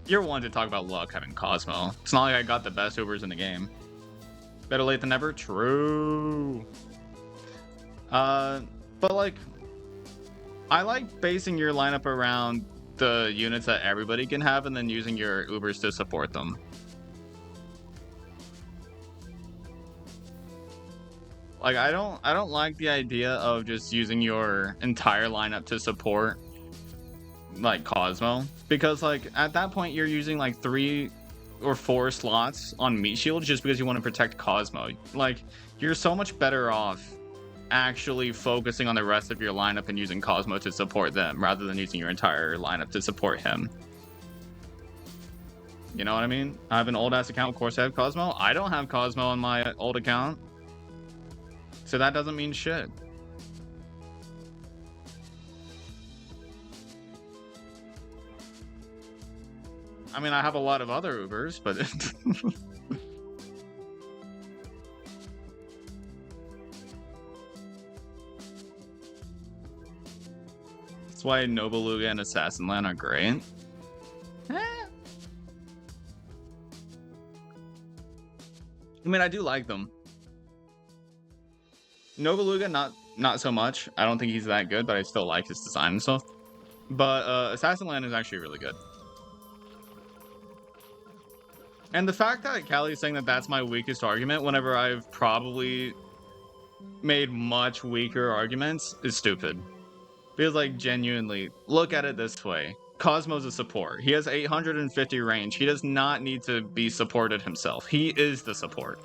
You're one to talk about luck having Cosmo. It's not like I got the best Ubers in the game. Better late than never? True. But like, I like basing your lineup around the units that everybody can have and then using your Ubers to support them. Like, I don't like the idea of just using your entire lineup to support like Cosmo, because like at that point you're using like 3 or 4 slots on Meat Shield just because you want to protect Cosmo. Like, you're so much better off actually focusing on the rest of your lineup and using Cosmo to support them rather than using your entire lineup to support him. You know what I mean? I have an old ass account, of course I have Cosmo. I don't have Cosmo on my old account, so that doesn't mean shit. I mean, I have a lot of other Ubers, but... That's why Nobeluga and Assassin Land are great. I mean, I do like them. Nobeluga, not so much. I don't think he's that good, but I still like his design and stuff. But Assassin Land is actually really good. And the fact that Callie's saying that that's my weakest argument whenever I've probably made much weaker arguments is stupid. Because, like, genuinely, look at it this way. Cosmo's a support. He has 850 range. He does not need to be supported himself. He is the support.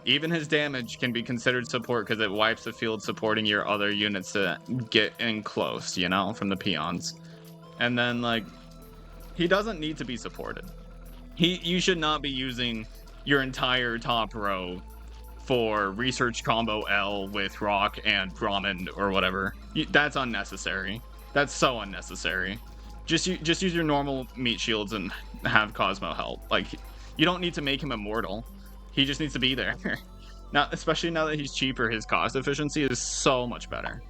Even his damage can be considered support because it wipes the field supporting your other units to get in close, you know, from the peons. And then, like, he doesn't need to be supported. You should not be using your entire top row for research combo L with Rock and Ramen or whatever. That's unnecessary. That's so unnecessary. Just use your normal meat shields and have Cosmo help. Like, you don't need to make him immortal. He just needs to be there. Now, especially now that he's cheaper, his cost efficiency is so much better.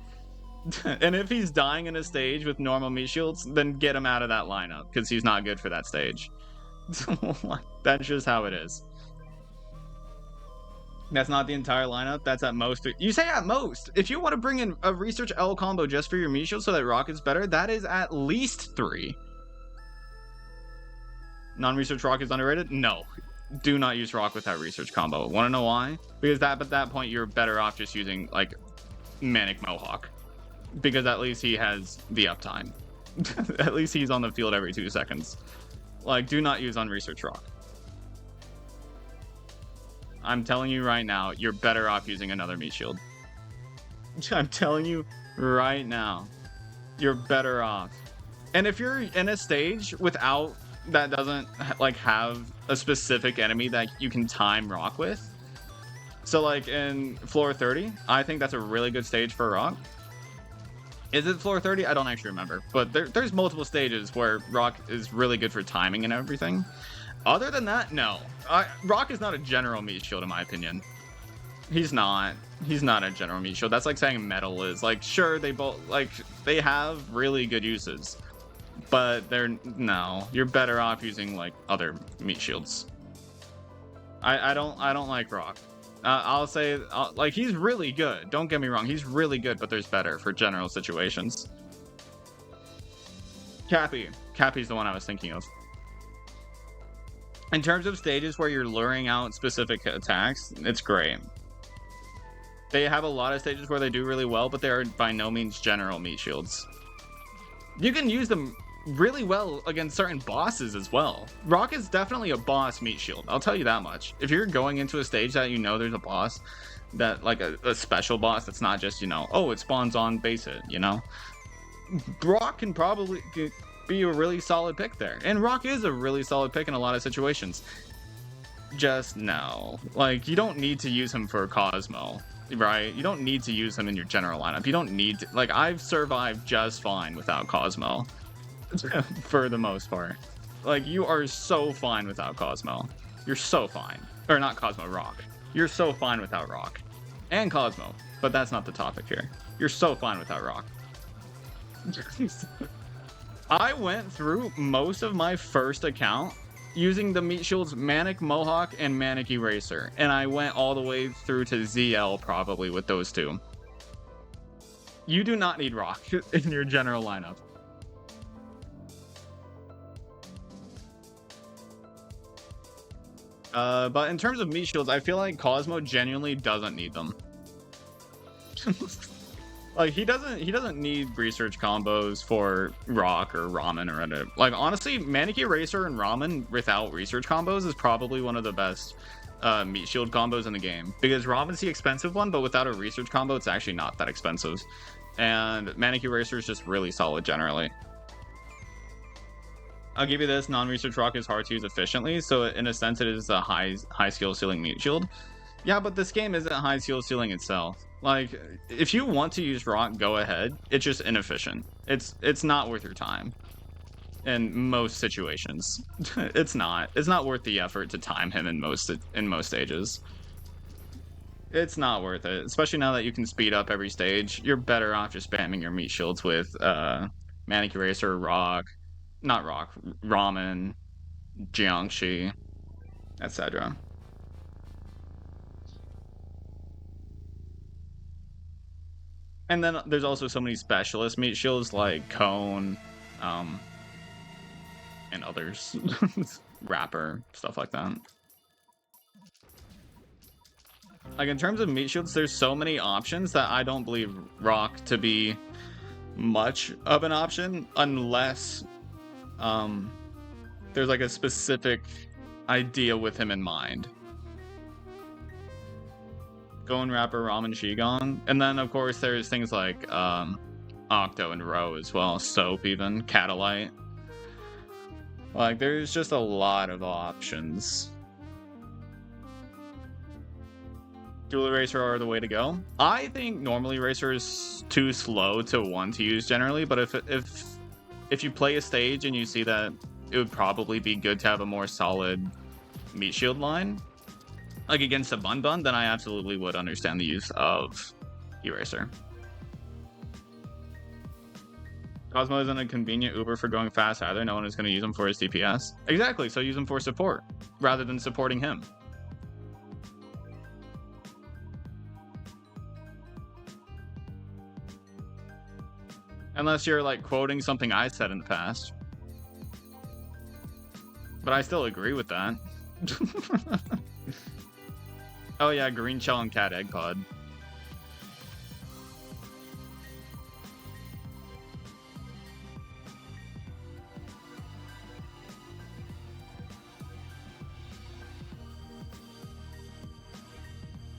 And if he's dying in a stage with normal meat shields, then get him out of that lineup because he's not good for that stage. That's just how it is. That's not the entire lineup. That's at most. You say at most. If you want to bring in a research L combo just for your meat shield so that Rock is better, that is at least 3. Non-research Rock is underrated? No. Do not use Rock with that research combo. Want to know why? Because at that point, you're better off just using, like, Manic Mohawk. Because at least he has the uptime. At least he's on the field every 2 seconds. Like, do not use unresearched Rock. I'm telling you right now, you're better off using another meat shield. I'm telling you right now, you're better off. And if you're in a stage without that doesn't like have a specific enemy that you can time Rock with, so like in floor 30, I think that's a really good stage for Rock. Is it floor 30? I don't actually remember, but there's multiple stages where Rock is really good for timing and everything. Other than that, no. Rock is not a general meat shield in my opinion. He's not a general meat shield. That's like saying Metal is. Like, sure, they both, like, they have really good uses, but no, you're better off using like other meat shields. I don't like Rock. I'll say, like, he's really good. Don't get me wrong, he's really good, but there's better for general situations. Cappy's the one I was thinking of. In terms of stages where you're luring out specific attacks, it's great. They have a lot of stages where they do really well, but they are by no means general meat shields. You can use them really well against certain bosses as well. Rock is definitely a boss meat shield, I'll tell you that much. If you're going into a stage that you know there's a boss, that like a special boss that's not just, you know, oh, it spawns on base hit, you know? Rock can probably be a really solid pick there. And Rock is a really solid pick in a lot of situations. Just no. Like, you don't need to use him for Cosmo, right? You don't need to use him in your general lineup. You don't need to. Like, I've survived just fine without Cosmo. For the most part. Like, you are so fine without Cosmo. You're so fine. Or not Cosmo, Rock. You're so fine without Rock. And Cosmo. But that's not the topic here. You're so fine without Rock. I went through most of my first account using the meat shields Manic Mohawk and Manic Eraser, and I went all the way through to ZL probably with those two. You do not need Rock in your general lineup. But in terms of meat shields, I feel like Cosmo genuinely doesn't need them. Like, he doesn't need research combos for Rock or Ramen or whatever. Like, honestly, Manic Eraser and Ramen without research combos is probably one of the best meat shield combos in the game. Because Ramen's the expensive one, but without a research combo, it's actually not that expensive. And Manic Eraser is just really solid generally. I'll give you this, non-research Rock is hard to use efficiently, so in a sense it is a high skill ceiling meat shield. Yeah, but this game isn't high skill ceiling itself. Like, if you want to use Rock, go ahead. It's just inefficient. It's not worth your time. in most situations. It's not worth the effort to time him in most stages. It's not worth it, especially now that you can speed up every stage. You're better off just spamming your meat shields with Manic Eraser, Ramen, Jiangxi, etc. And then there's also so many specialist meat shields like Cone, and others. Rapper, stuff like that. Like, in terms of meat shields, there's so many options that I don't believe Rock to be much of an option unless there's like a specific idea with him in mind. Gon, Rapper, Ramen, Shigon. And then, of course, there's things like Octo and Ro as well. Soap, even. Catalyte. Like, there's just a lot of options. Dual Eraser are the way to go. I think normally Eraser is too slow to want to use generally, but if you play a stage and you see that it would probably be good to have a more solid meat shield line, like against a Bun Bun, then I absolutely would understand the use of Eraser. Cosmo isn't a convenient Uber for going fast either. No one is going to use him for his DPS. Exactly, so use him for support rather than supporting him. Unless you're, like, quoting something I said in the past. But I still agree with that. Oh yeah, Green Shell and Cat Egg Pod.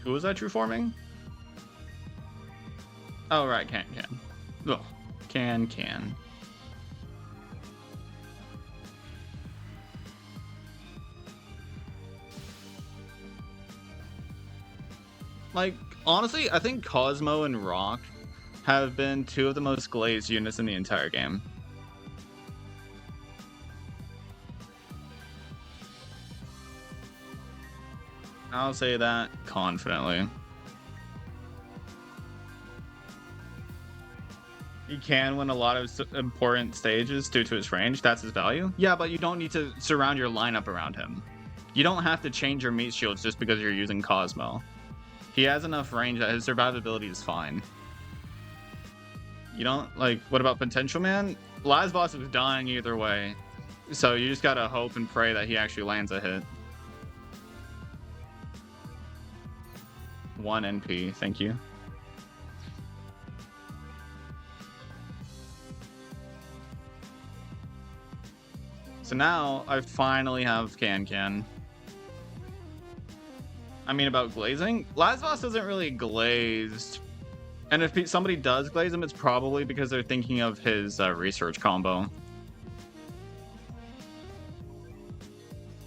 Who was that true forming? Oh, right, Can. Oh. Can. Like, honestly, I think Cosmo and Rock have been two of the most glazed units in the entire game. I'll say that confidently. He can win a lot of important stages due to his range. That's his value. Yeah, but you don't need to surround your lineup around him. You don't have to change your meat shields just because you're using Cosmo. He has enough range that his survivability is fine. You don't, like, what about Potential Man? Last boss is dying either way. So you just gotta hope and pray that he actually lands a hit. 1 NP, thank you. So now I finally have Can. I mean, about glazing, last boss isn't really glazed. And if somebody does glaze him, it's probably because they're thinking of his research combo.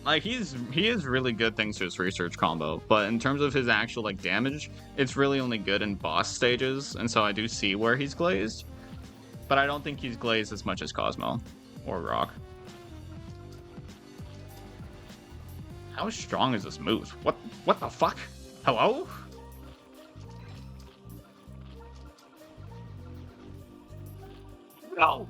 Like, he is really good thanks to his research combo, but in terms of his actual, like, damage, it's really only good in boss stages, and so I do see where he's glazed. But I don't think he's glazed as much as Cosmo or Rock. How strong is this move? What the fuck? Hello? No.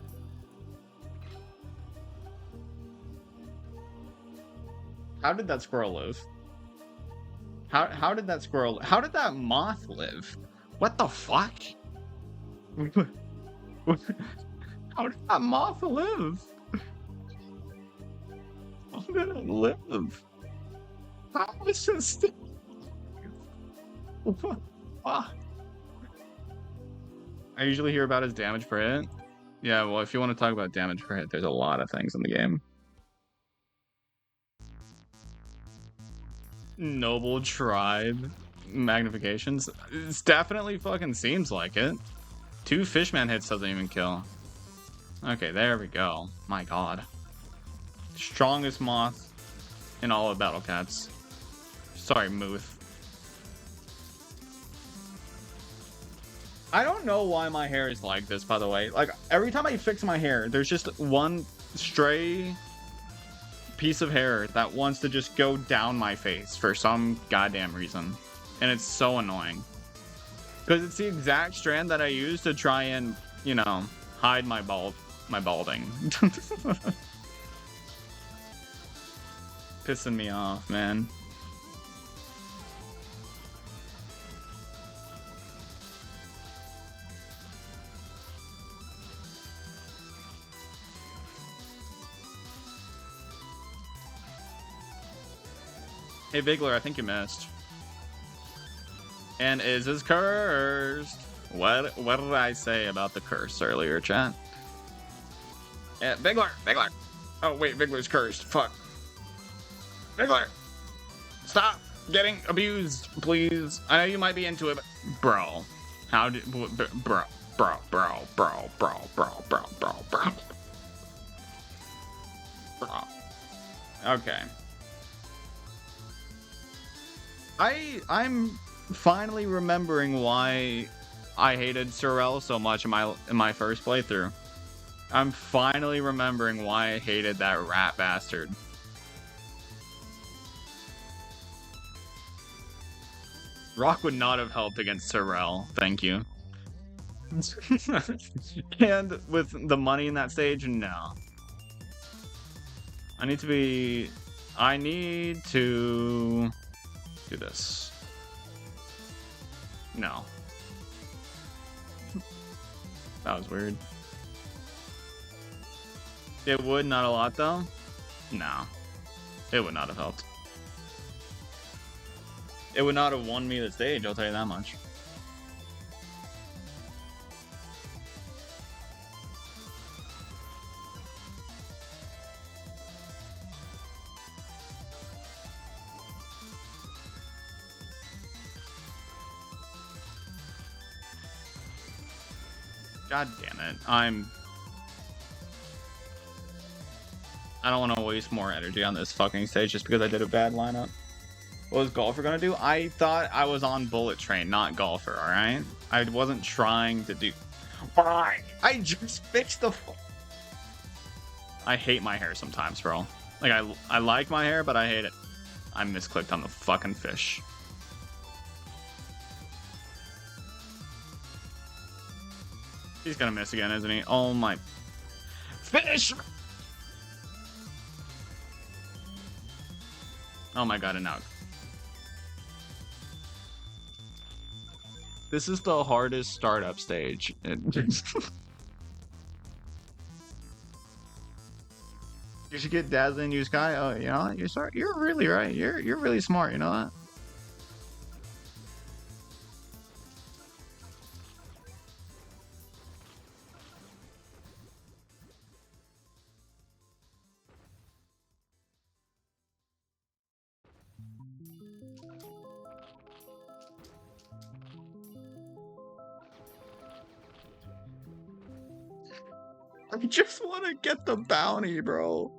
How did that squirrel live? How did that moth live? What the fuck? How did that moth live? How did it live? How is this? What? I usually hear about his damage per hit. Yeah, well, if you want to talk about damage per hit, there's a lot of things in the game. Noble Tribe magnifications. It definitely fucking seems like it. 2 Fishman hits doesn't even kill. Okay, there we go. My god. Strongest moth in all of Battle Cats. Sorry, Muth. I don't know why my hair is like this, by the way. Like, every time I fix my hair, there's just one stray piece of hair that wants to just go down my face for some goddamn reason. And it's so annoying. Because it's the exact strand that I use to try and, you know, hide my balding. Pissing me off, man. Hey, Vigler, I think you missed. And is cursed? What did I say about the curse earlier, chat? Vigler! Oh, wait, Vigler's cursed. Fuck. Vigler! Stop getting abused, please. I know you might be into it, but... Bro. How did... Bro. Okay. I'm finally remembering why I hated Sorrel so much in my first playthrough. I'm finally remembering why I hated that rat bastard. Rock would not have helped against Sorrel, thank you. And with the money in that stage, no. I need to do this. No. That was weird. It would, not a lot though? No. It would not have helped. It would not have won me the stage, I'll tell you that much. God damn it. I don't want to waste more energy on this fucking stage just because I did a bad lineup. What was Golfer gonna do? I thought I was on Bullet Train, not Golfer, alright? I wasn't trying to do... Why? I just fixed the... I hate my hair sometimes, bro. Like, I like my hair, but I hate it. I misclicked on the fucking fish. He's gonna miss again, isn't he? Oh my... Fish! Oh my god, and out. This is the hardest startup stage. You should get Dazzling Use Sky. Oh, you know, you're really right. You're really smart, you know that? I just want to get the bounty, bro.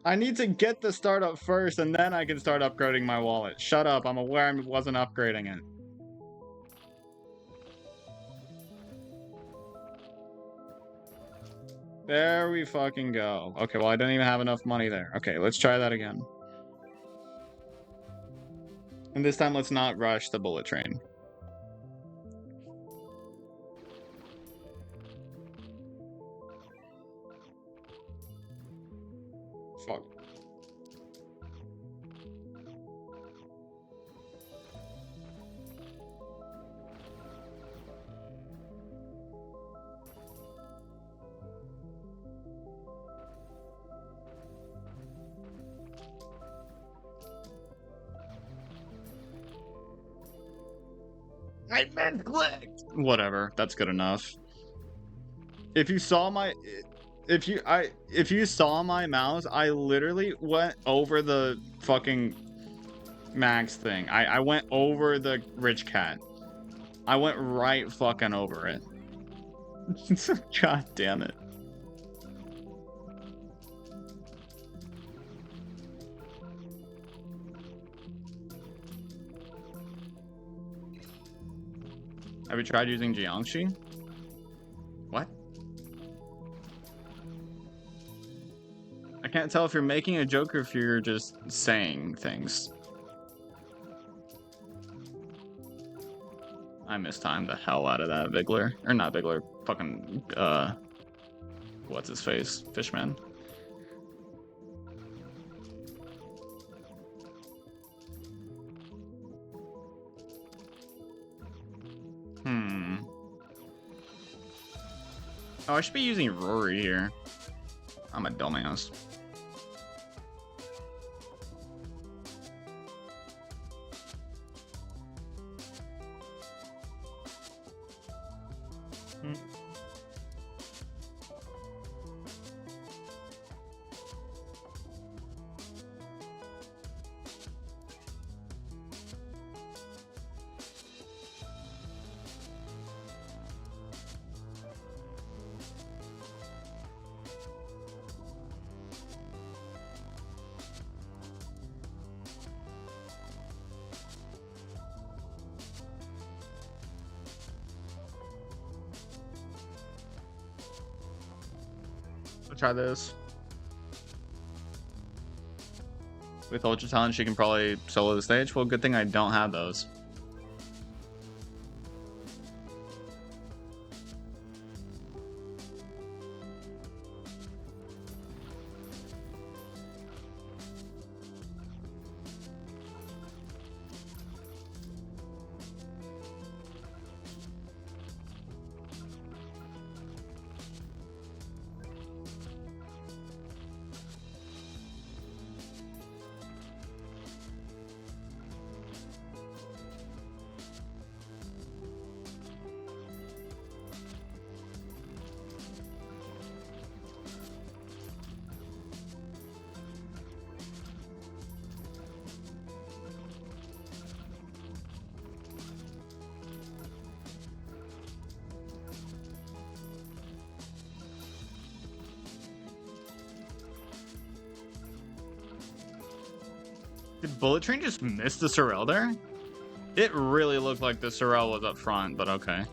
I need to get the startup first, and then I can start upgrading my wallet. Shut up, I'm aware I wasn't upgrading it. There we fucking go. Okay, well, I didn't even have enough money there. Okay, let's try that again. And this time, let's not rush the bullet train. Fuck. I meant clicked. Whatever, that's good enough. If you saw my mouse, I literally went over the fucking max thing. I went over the rich cat. I went right fucking over it. God damn it. Have you tried using Jiangxi? What? I can't tell if you're making a joke or if you're just saying things. I mistimed the hell out of that Vigler. Or not Vigler, fucking, what's his face? Fishman. Oh, I should be using Rory here. I'm a dumbass. Try this. With Ultra Talent, she can probably solo the stage. Well, good thing I don't have those. Did Bullet Train just miss the Sorrel there? It really looked like the Sorrel was up front, but okay.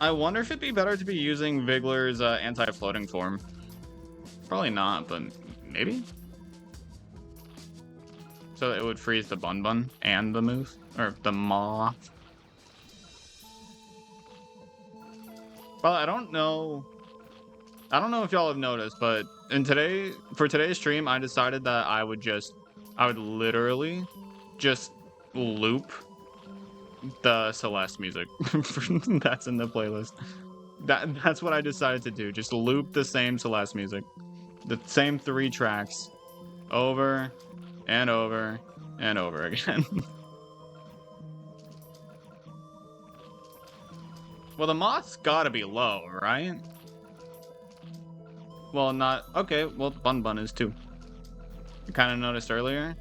I wonder if it'd be better to be using Vigler's anti-floating form. Probably not, but maybe? So it would freeze the Bun Bun and the move, or the Maw. Well, I don't know if y'all have noticed, but for today's stream, I decided that I would literally just loop the Celeste music that's in the playlist. That's what I decided to do. Just loop the same Celeste music, the same 3 tracks, over and over and over again. Well, the Moth's gotta be low, right? Well, not... Okay, well, Bun Bun is too. I kind of noticed earlier.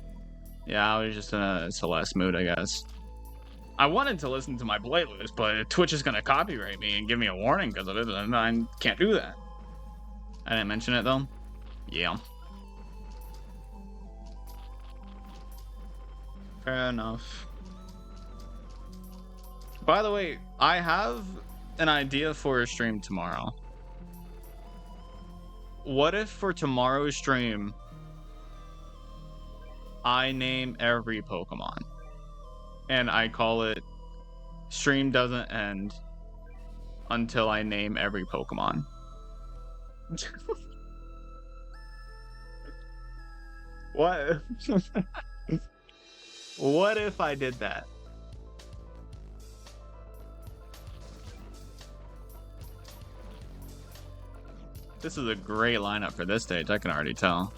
Yeah, I was just in a Celeste mood, I guess. I wanted to listen to my playlist, but Twitch is going to copyright me and give me a warning because of it, and I can't do that. I didn't mention it, though. Yeah. Fair enough. By the way, I have an idea for a stream tomorrow. What if for tomorrow's stream, I name every Pokemon and I call it Stream Doesn't End Until I Name Every Pokemon? What? What if I did that? This is a great lineup for this stage, I can already tell.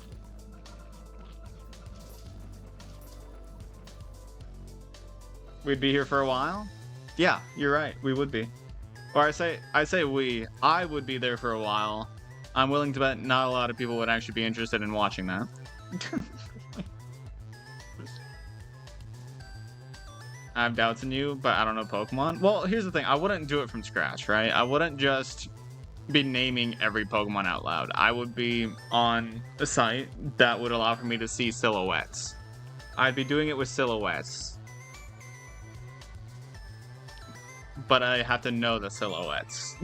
We'd be here for a while? Yeah, you're right, we would be. Or I say we. I would be there for a while. I'm willing to bet not a lot of people would actually be interested in watching that. I have doubts in you, but I don't know Pokemon. Well, here's the thing. I wouldn't do it from scratch, right? I wouldn't just be naming every Pokemon out loud. I would be on a site that would allow for me to see silhouettes. I'd be doing it with silhouettes. but I have to know the silhouettes.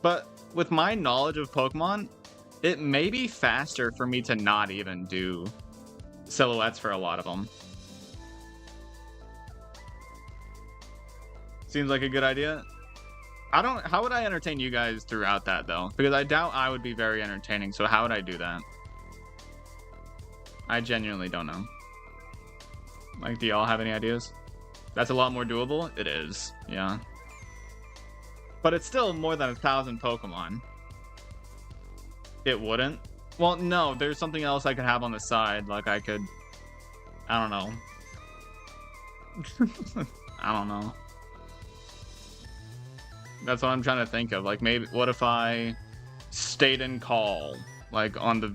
But with my knowledge of Pokemon, it may be faster for me to not even do silhouettes for a lot of them. Seems like a good idea. How would I entertain you guys throughout that, though? Because I doubt I would be very entertaining, so how would I do that? I genuinely don't know. Like, do y'all have any ideas? That's a lot more doable? It is, yeah. But it's still more than 1,000 Pokemon. It wouldn't? Well, no, there's something else I could have on the side. Like, I could... I don't know. I don't know. That's what I'm trying to think of. Like, maybe... What if I stayed in call? Like, on the...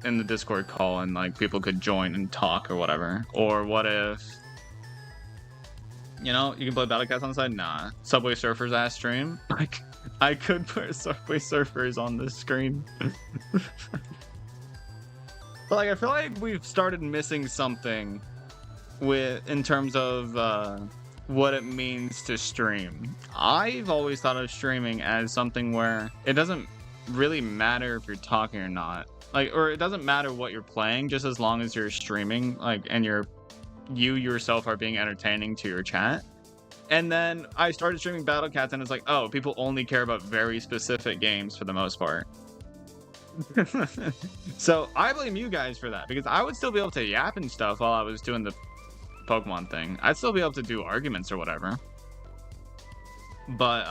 In the Discord call, and, like, people could join and talk or whatever. Or what if... You know, you can play Battle Cats on the side? Nah. Subway Surfers ass stream? Like, I could put Subway Surfers on this screen. But, like, I feel like we've started missing something in terms of what it means to stream. I've always thought of streaming as something where it doesn't really matter if you're talking or not. Like, or it doesn't matter what you're playing, just as long as you're streaming, like, and you yourself are being entertaining to your chat. And then I started streaming Battle Cats, and it's like, oh, people only care about very specific games for the most part. So I blame you guys for that, because I would still be able to yap and stuff while I was doing the Pokemon thing. I'd still be able to do arguments or whatever. But,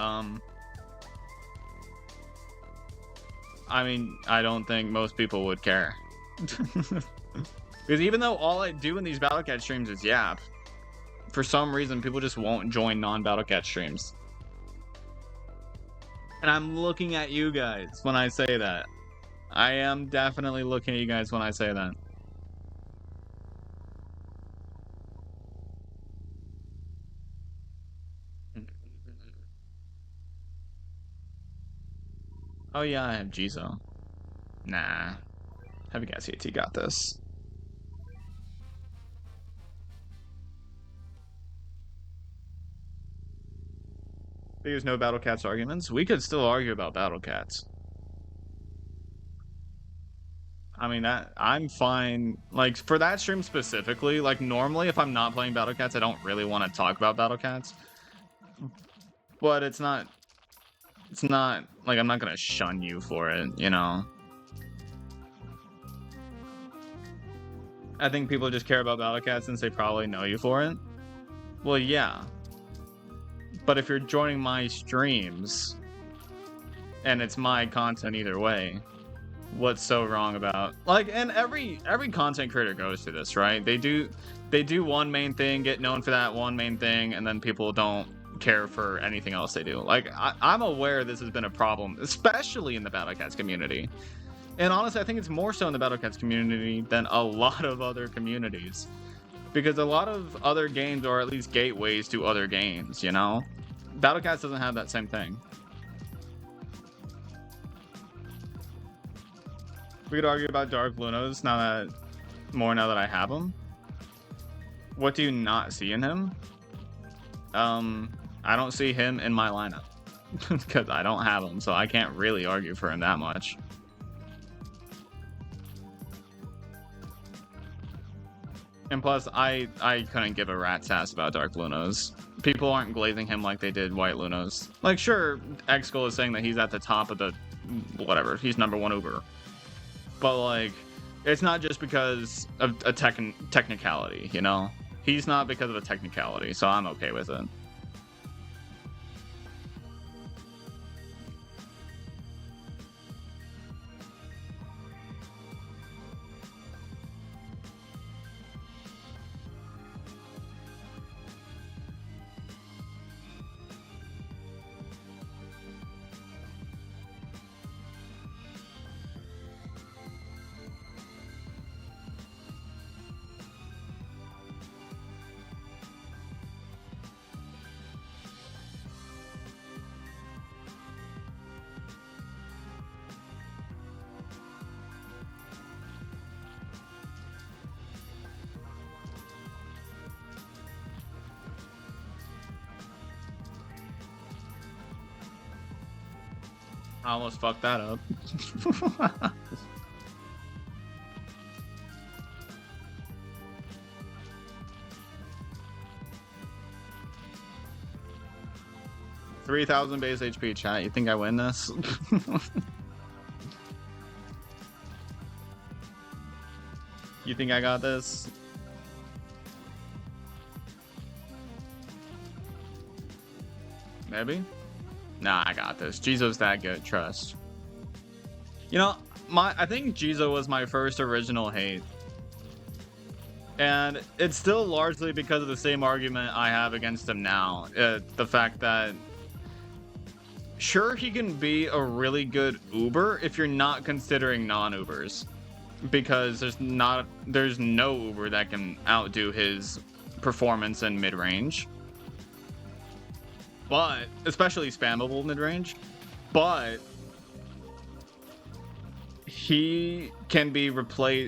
I mean, I don't think most people would care. Because even though all I do in these Battle Cat streams is yap, for some reason people just won't join non-Battle Cat streams. And I'm looking at you guys when I say that. I am definitely looking at you guys when I say that. Oh yeah, I have Jizo. Nah. Heavy Gas CAT got this. There's no Battle Cats arguments. We could still argue about Battle Cats. I mean, I'm fine. Like, for that stream specifically, like, normally if I'm not playing Battle Cats, I don't really want to talk about Battle Cats. But it's not, like, I'm not gonna shun you for it, you know? I think people just care about Battle Cats since they probably know you for it. Well, yeah. But if you're joining my streams, and it's my content either way, what's so wrong about, like, and every content creator goes through this, right? They do one main thing, get known for that one main thing, and then people don't care for anything else they do. Like, I'm aware this has been a problem, especially in the Battle Cats community. And honestly, I think it's more so in the Battle Cats community than a lot of other communities. Because a lot of other games are at least gateways to other games, you know? Battle Cats doesn't have that same thing. We could argue about Dark Lunos now that I have him. What do you not see in him? I don't see him in my lineup. Because I don't have him, so I can't really argue for him that much. And plus, I couldn't give a rat's ass about Dark Lunos. People aren't glazing him like they did White Lunos. Like, sure, X-Skull is saying that he's at the top of the... whatever, he's #1 Uber. But, like, it's not just because of a technicality, you know? He's not because of a technicality, so I'm okay with it. I almost fucked that up. $3,000 base HP, chat. You think I win this? You think I got this? Maybe? Nah, I got this. Jizo's that good, trust. You know, I think Jizo was my first original hate. And it's still largely because of the same argument I have against him now. The fact that sure, he can be a really good Uber if you're not considering non-Ubers. Because there's no Uber that can outdo his performance in mid-range. But, especially spammable mid-range. But he can be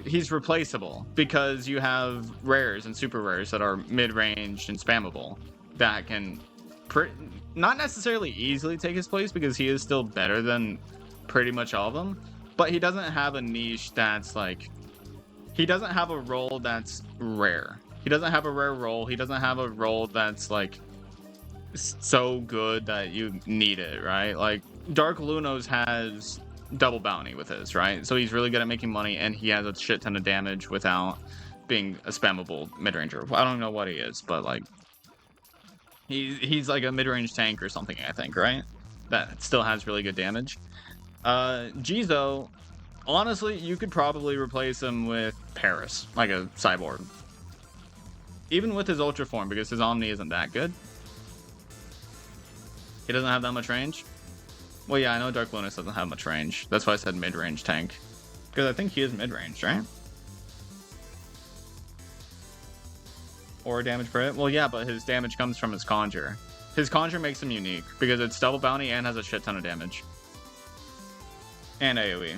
he's replaceable because you have rares and super rares that are mid-range and spammable that can not necessarily easily take his place because he is still better than pretty much all of them, but he doesn't have a niche that's like, he doesn't have a role that's rare. He doesn't have a rare role. He doesn't have a role that's like so good that you need it, right? Like Dark Lunos has double bounty with his, right? So he's really good at making money and he has a shit ton of damage without being a spammable mid-ranger. I don't know what he is, but like he's like a mid-range tank or something, I think, right? That still has really good damage. Jizo, honestly, you could probably replace him with Paris, like a cyborg. Even with his Ultra form, because his Omni isn't that good. He doesn't have that much range. Well, yeah, I know Dark Lunas doesn't have much range. That's why I said mid-range tank. Because I think he is mid-range, right? Or damage per hit? Well, yeah, but his damage comes from his Conjure. His Conjure makes him unique, because it's double bounty and has a shit ton of damage. And AoE.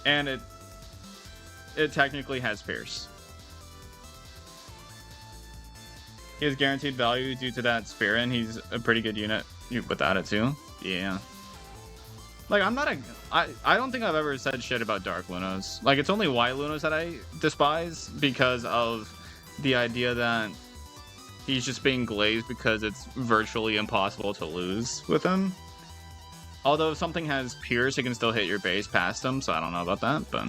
And it technically has Pierce. He has guaranteed value due to that Spear, and he's a pretty good unit without it too. Yeah. Like, I don't think I've ever said shit about Dark Lunos. Like, it's only White Lunos that I despise because of the idea that he's just being glazed because it's virtually impossible to lose with him. Although if something has Pierce, it can still hit your base past him, so I don't know about that, but...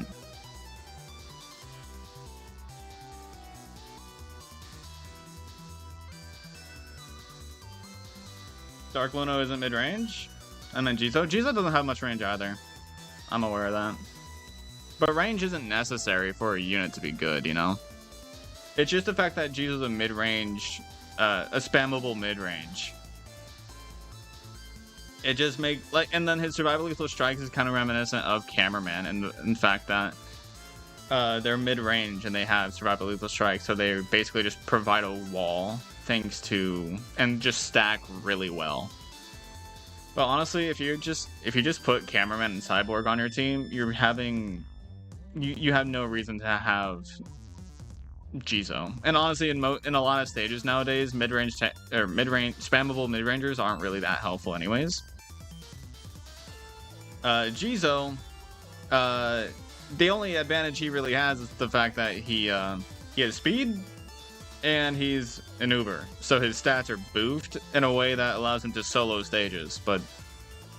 Dark Luno isn't mid-range? And then Jizo? Jizo doesn't have much range either. I'm aware of that. But range isn't necessary for a unit to be good, you know? It's just the fact that Jizo's a mid-range, a spammable mid-range. It just makes, like, and then his survival lethal strikes is kind of reminiscent of Cameraman, and in fact that they're mid-range and they have survival lethal strikes, so they basically just provide a wall thanks to, and just stack really well. But honestly, if you just put Cameraman and Cyborg on your team, you're having, you have no reason to have Jizo. And honestly, in a lot of stages nowadays, mid-range spammable mid-rangers aren't really that helpful anyways. Jizo, the only advantage he really has is the fact that he has speed and he's an Uber, so his stats are boofed in a way that allows him to solo stages, but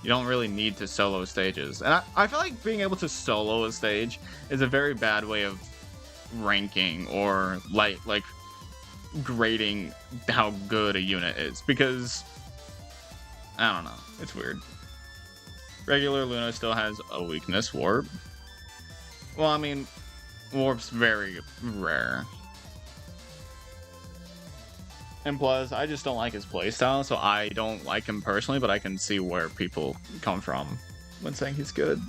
you don't really need to solo stages. And I feel like being able to solo a stage is a very bad way of ranking or like grading how good a unit is, because I don't know, it's weird. Regular Luna still has a weakness, Warp. Well, I mean, Warp's very rare. And plus, I just don't like his playstyle, so I don't like him personally, but I can see where people come from when saying he's good.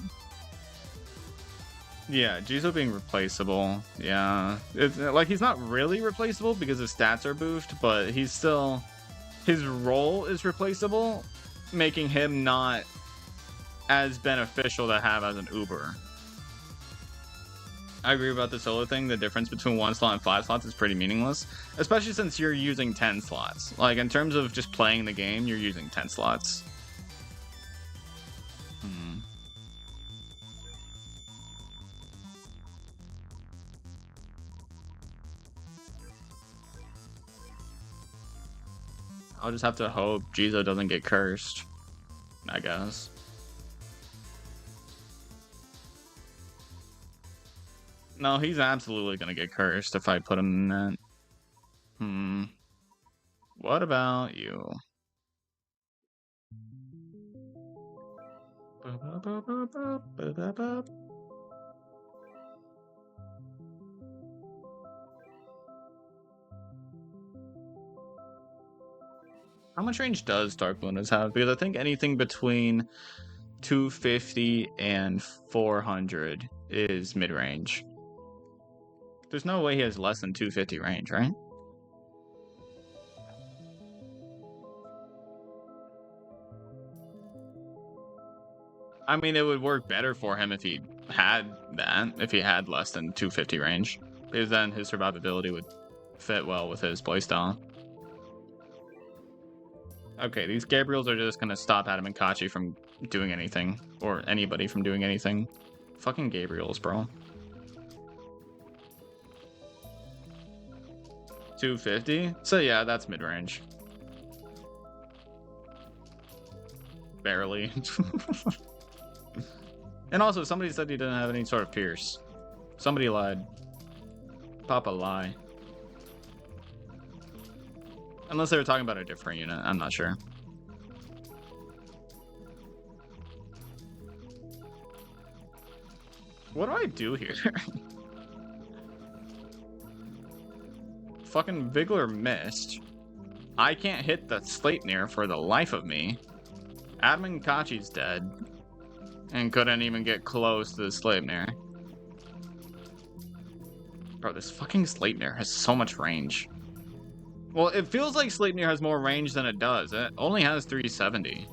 Yeah, Jizo being replaceable, yeah. It's, like, he's not really replaceable because his stats are boofed, but he's still... His role is replaceable, making him not as beneficial to have as an Uber. I agree about the solo thing. The difference between 1 slot and 5 slots is pretty meaningless, especially since you're using 10 slots. Like, in terms of just playing the game, you're using 10 slots. I'll just have to hope Jizo doesn't get cursed, I guess. No, he's absolutely gonna get cursed if I put him in that. What about you? How much range does Dark Lunas have? Because I think anything between 250 and 400 is mid-range. There's no way he has less than 250 range, right? I mean, it would work better for him if he had that, if he had less than 250 range. Because then his survivability would fit well with his playstyle. Okay, these Gabriels are just gonna stop Adam and Kachi from doing anything. Or anybody from doing anything. Fucking Gabriels, bro. 250? So yeah, that's mid-range. Barely. And also, somebody said he didn't have any sort of pierce. Somebody lied. Papa lie. Unless they were talking about a different unit, I'm not sure. What do I do here? Fucking Vigler missed. I can't hit the Sleipnir for the life of me. Admin Kachi's dead. And couldn't even get close to the Sleipnir. Bro, this fucking Sleipnir has so much range. Well, it feels like Sleipnir has more range than it does. It only has 370.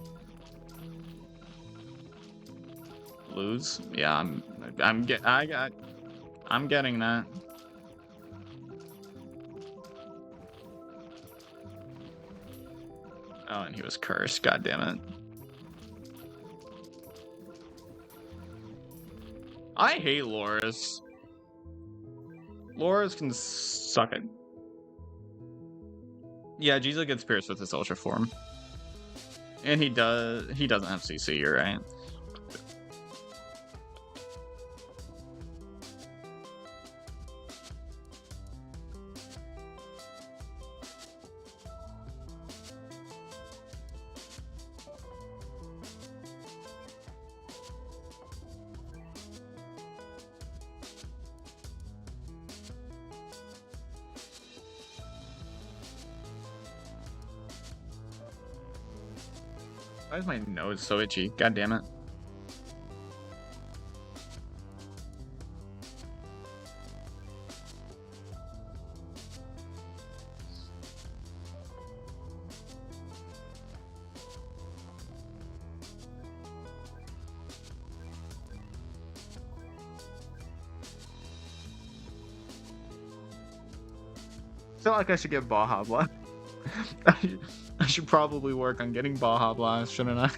Lose? Yeah, I'm getting that. Oh, and he was cursed. God damn it. I hate Loris. Loris can suck it. Yeah, Jizo gets pierced with his Ultra Form. And he doesn't have CC, you're right. Why is my nose so itchy? God damn it. I feel like I should get Baja Blast. I should probably work on getting Baja Blast, shouldn't I?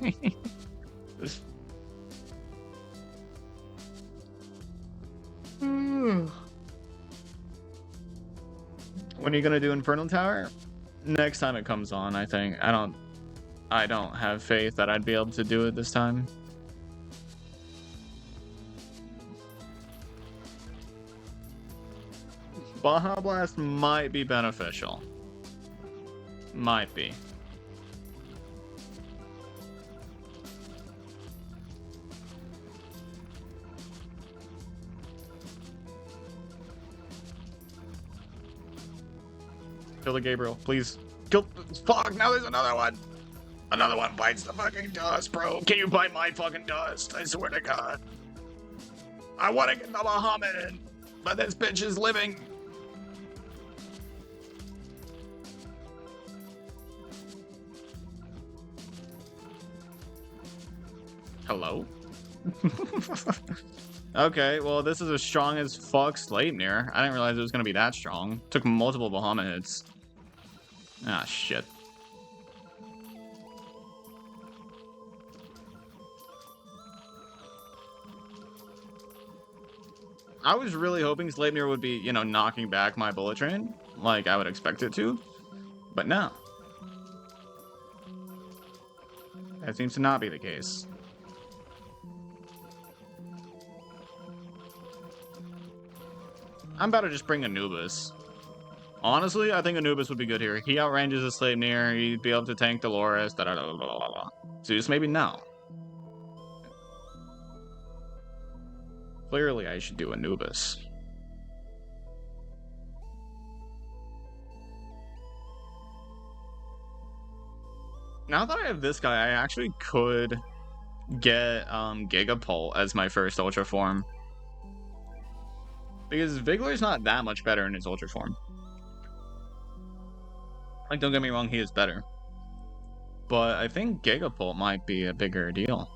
When are you gonna do Infernal Tower? Next time it comes on, I think. I don't have faith that I'd be able to do it this time. Baja Blast might be beneficial. Might be. Kill the Gabriel, please. Kill. Fuck, now there's another one. Another one bites the fucking dust, bro. Can you bite my fucking dust? I swear to God. I want to get the Bahamut, but this bitch is living. Hello? Okay, well, this is as strong as fuck Sleipnir. I didn't realize it was gonna be that strong. Took multiple Bahamut hits. Ah, shit. I was really hoping Sleipnir would be, you know, knocking back my bullet train, like I would expect it to. But no. That seems to not be the case. I'm about to just bring Anubis. Honestly, I think Anubis would be good here. He outranges the Sleipnir, he'd be able to tank Dolores, da da da da da da. Zeus, maybe no. Clearly, I should do Anubis. Now that I have this guy, I actually could get Gigapult as my first Ultra form. Because Vigler's not that much better in his Ultra form. Like, don't get me wrong, he is better. But I think Gigapult might be a bigger deal.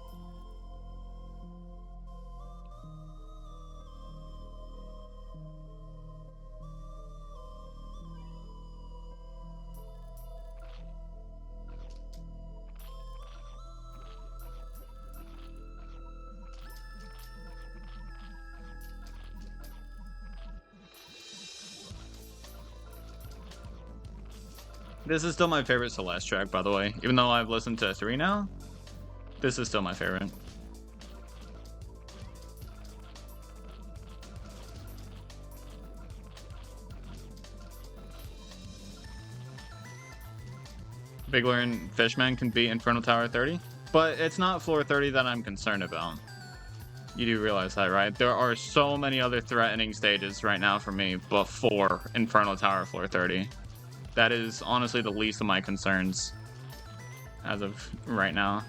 This is still my favorite Celeste track, by the way. Even though I've listened to 3 now, this is still my favorite. Bigler and Fishman can beat Infernal Tower 30, but it's not floor 30 that I'm concerned about. You do realize that, right? There are so many other threatening stages right now for me before Infernal Tower floor 30. That is honestly the least of my concerns as of right now.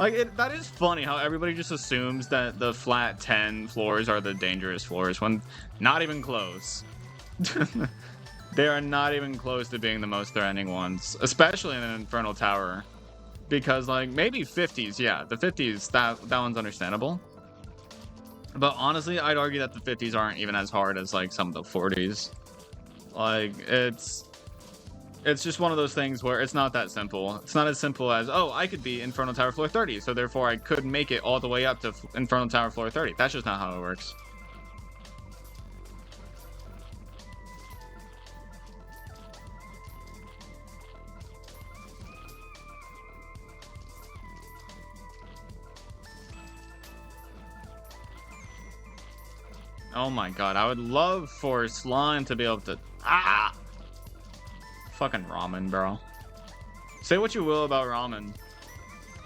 Like, that is funny how everybody just assumes that the flat 10 floors are the dangerous floors when not even close. They are not even close to being the most threatening ones, especially in an Infernal Tower. Because, like, maybe 50s, yeah, the 50s, that one's understandable. But honestly, I'd argue that the 50s aren't even as hard as, like, some of the 40s. Like, it's just one of those things where it's not that simple. It's not as simple as, oh, I could be Infernal Tower floor 30, so therefore I could make it all the way up to Infernal Tower floor 30. That's just not how it works. Oh my god, I would love for Slime to be able to... Ah! Fucking Ramen, bro. Say what you will about Ramen.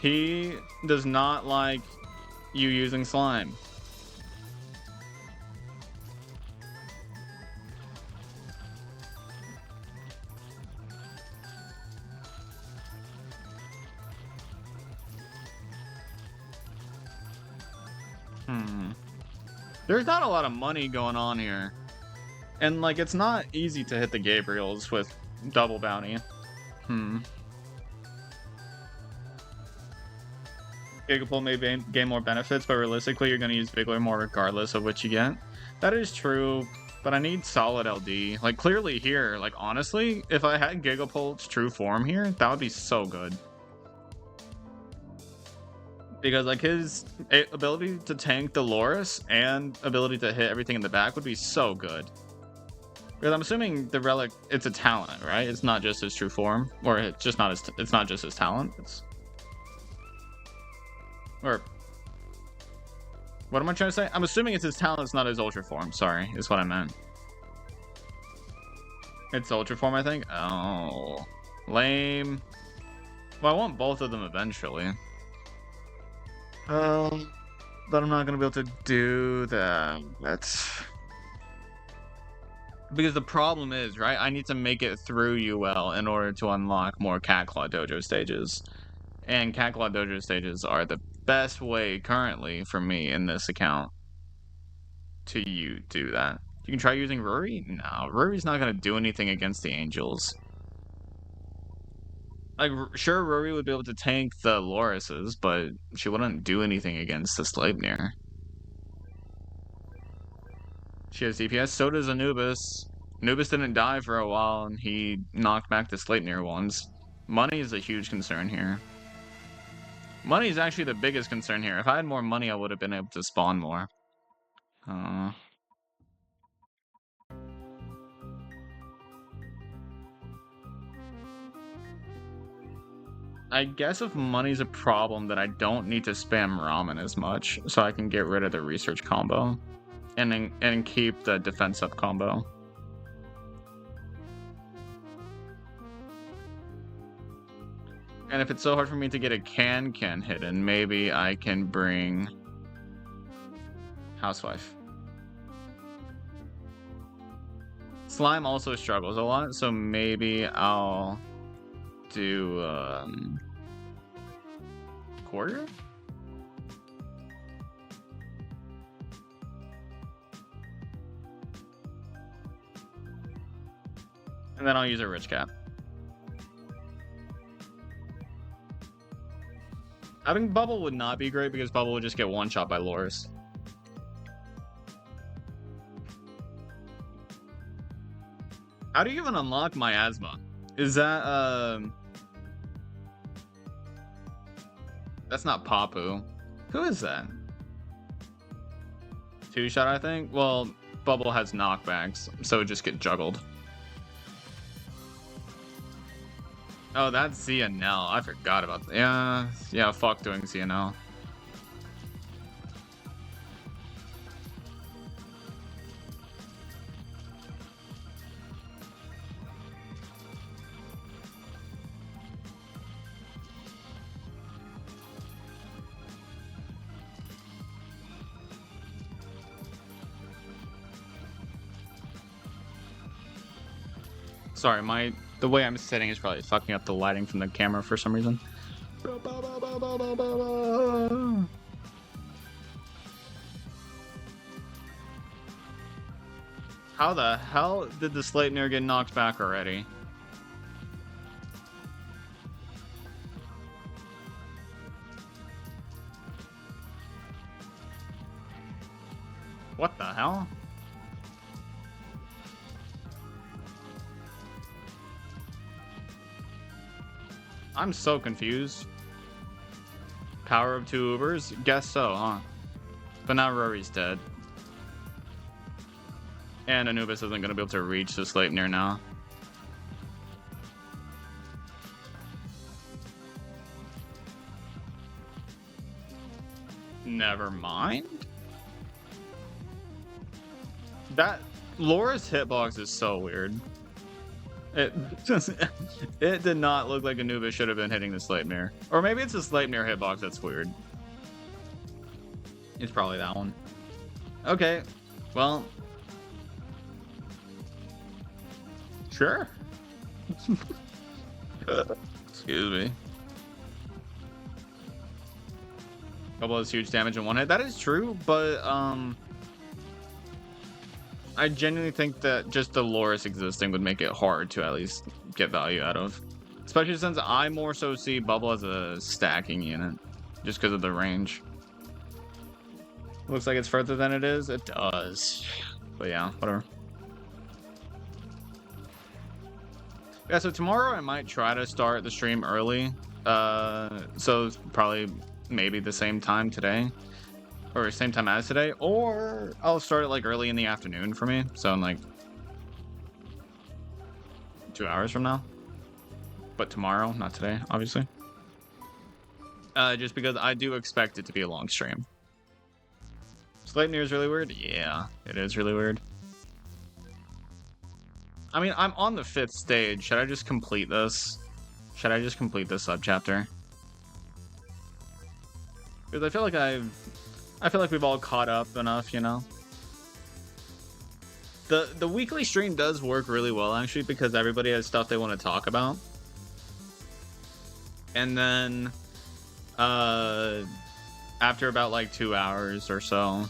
He does not like you using Slime. There's not a lot of money going on here. And, like, it's not easy to hit the Gabriels with double bounty. Gigapult may gain more benefits, but realistically, you're going to use Vigler more regardless of what you get. That is true, but I need solid LD. Like, clearly here, like, honestly, if I had Gigapult's true form here, that would be so good. Because, like, his ability to tank Dolores and ability to hit everything in the back would be so good. Because I'm assuming the relic, it's a talent, right? It's not just his true form, or it's just not his. It's not just his talent. It's or what am I trying to say? I'm assuming it's his talent. It's not his ultra form. Sorry, is what I meant. It's ultra form, I think. Oh, lame. Well, I want both of them eventually. But I'm not gonna be able to do that. That's because the problem is, right? I need to make it through UL in order to unlock more Cat Claw Dojo stages. And Cat Claw Dojo stages are the best way currently for me in this account to do that. You can try using Ruri? No, Ruri's not gonna do anything against the Angels. Like, sure, Ruri would be able to tank the Lorises, but she wouldn't do anything against the Sleipnir. She has DPS, so does Anubis. Anubis didn't die for a while, and he knocked back the Sleipnir once. Money is a huge concern here. Money is actually the biggest concern here. If I had more money, I would have been able to spawn more. I guess if money's a problem, then I don't need to spam ramen as much, so I can get rid of the research combo, and keep the defense up combo. And if it's so hard for me to get a can hidden, maybe I can bring Housewife. Slime also struggles a lot, so maybe I'll do quarter? And then I'll use a rich cap. I think Bubble would not be great because Bubble would just get one shot by Loris. How do you even unlock miasma? Is that that's not Papu. Who is that? Two shot, I think? Well, Bubble has knockbacks, so it just get juggled. Oh, that's CNL. I forgot about that. Yeah, fuck doing CNL. Sorry, the way I'm sitting is probably fucking up the lighting from the camera for some reason. How the hell did the Sleipnir get knocked back already? What the hell? I'm so confused. Power of two Ubers? Guess so, huh? But now Rory's dead. And Anubis isn't going to be able to reach the Sleipnir now. Never mind. That Laura's hitbox is so weird. It did not look like Anubis should have been hitting the Sleipnir. Or maybe it's a Sleipnir hitbox that's weird. It's probably that one. Okay, well. Sure. Excuse me. Couple of huge damage in one hit. That is true, but I genuinely think that just the Loris existing would make it hard to at least get value out of. Especially since I more so see Bubble as a stacking unit. Just because of the range. Looks like it's further than it is. It does. But yeah, whatever. Yeah, so tomorrow I might try to start the stream early. So probably maybe the same time today. Or same time as today, or I'll start it like early in the afternoon for me, so in like 2 hours from now. But tomorrow, not today, obviously. Just because I do expect it to be a long stream. Sleipnir is really weird? Yeah, it is really weird. I mean, I'm on the 5th stage. Should I just complete this? Should I just complete this subchapter? Because I feel like we've all caught up enough, you know? The weekly stream does work really well, actually, because everybody has stuff they want to talk about. And then, after about, like, 2 hours or so,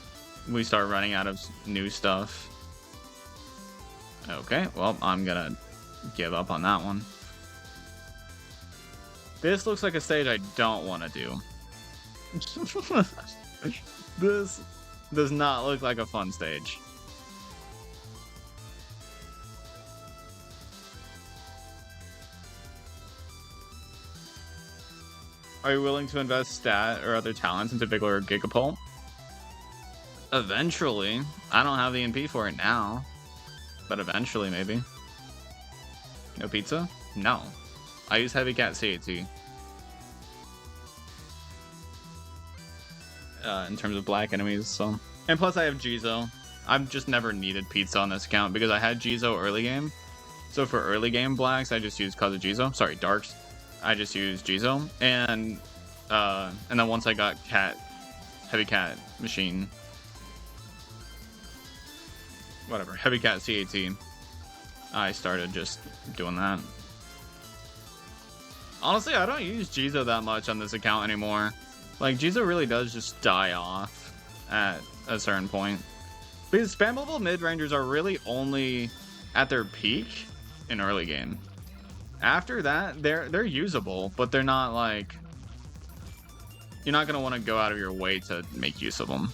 we start running out of new stuff. Okay, well, I'm gonna give up on that one. This looks like a stage I don't want to do. This does not look like a fun stage. Are you willing to invest stat or other talents into Vigor or Gigapult? Eventually. I don't have the NP for it now. But eventually, maybe. No pizza? No. I use Heavy Cat CAT. in terms of black enemies. So, and plus I have Jizo. I've just never needed pizza on this account because I had Jizo early game. So for early game blacks, I just use Kazujizo. Sorry, darks. I just use Jizo, and then once I got heavy cat machine, whatever, heavy cat CAT, I started just doing that. Honestly, I don't use Jizo that much on this account anymore. Like, Jizo really does just die off at a certain point. Because spammable mid-rangers are really only at their peak in early game. After that, they're usable, but they're not like... You're not going to want to go out of your way to make use of them.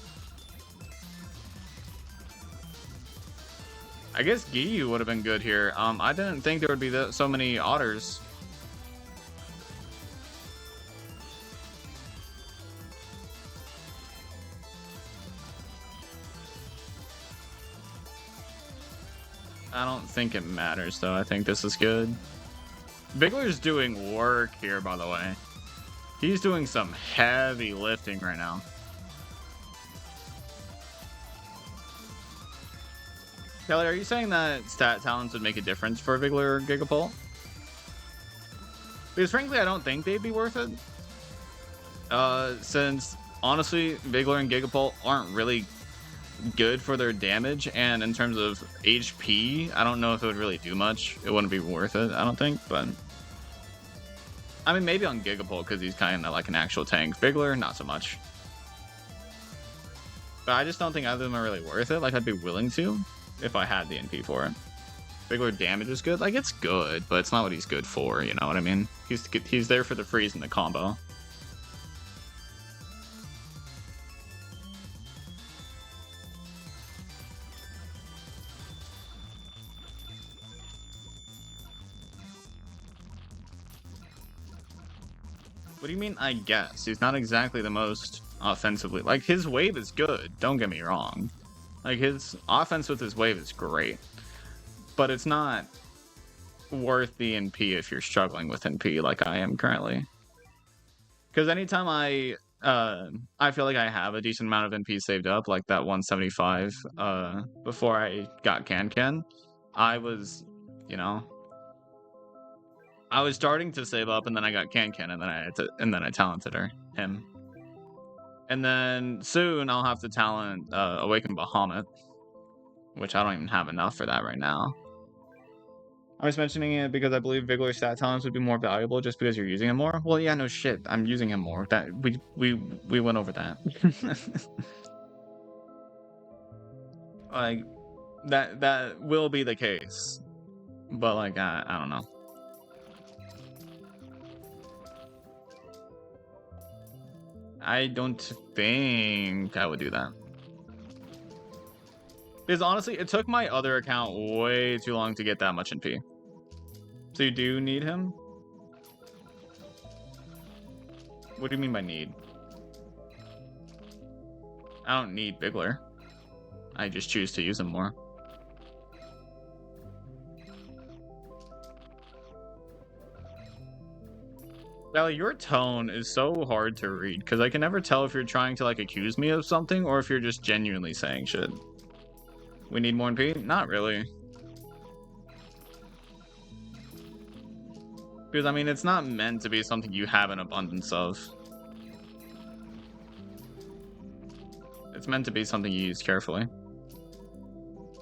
I guess Giyu would have been good here. I didn't think there would be so many otters. I don't think it matters, though. I think this is good. Vigler's doing work here, by the way. He's doing some heavy lifting right now. Kelly, are you saying that stat talents would make a difference for Vigler or Gigapult? Because frankly, I don't think they'd be worth it. Since, honestly, Vigler and Gigapult aren't really good for their damage, and in terms of HP, I don't know if it would really do much. It wouldn't be worth it, I don't think, but... I mean, maybe on Gigapult, because he's kind of like an actual tank. Vigler, not so much. But I just don't think either of them are really worth it. Like, I'd be willing to, if I had the NP for it. Vigler damage is good. Like, it's good, but it's not what he's good for, you know what I mean? He's there for the freeze and the combo. What do you mean, I guess? He's not exactly the most offensively... Like, his wave is good, don't get me wrong. Like, his offense with his wave is great. But it's not worth the NP if you're struggling with NP like I am currently. Because anytime I feel like I have a decent amount of NP saved up, like that 175 before I got Can, I was, you know... I was starting to save up, and then I got Can, and then I talented him. And then soon I'll have to talent Awaken Bahamut, which I don't even have enough for that right now. I was mentioning it because I believe Vigler's stat talents would be more valuable just because you're using him more. Well, yeah, no shit, I'm using him more. That we went over that. Like that will be the case, but like I don't know. I don't think I would do that. Because honestly, it took my other account way too long to get that much NP. So you do need him? What do you mean by need? I don't need Vigler. I just choose to use him more. Sally, your tone is so hard to read, because I can never tell if you're trying to, like, accuse me of something, or if you're just genuinely saying shit. We need more NP? Not really. Because, I mean, it's not meant to be something you have an abundance of. It's meant to be something you use carefully.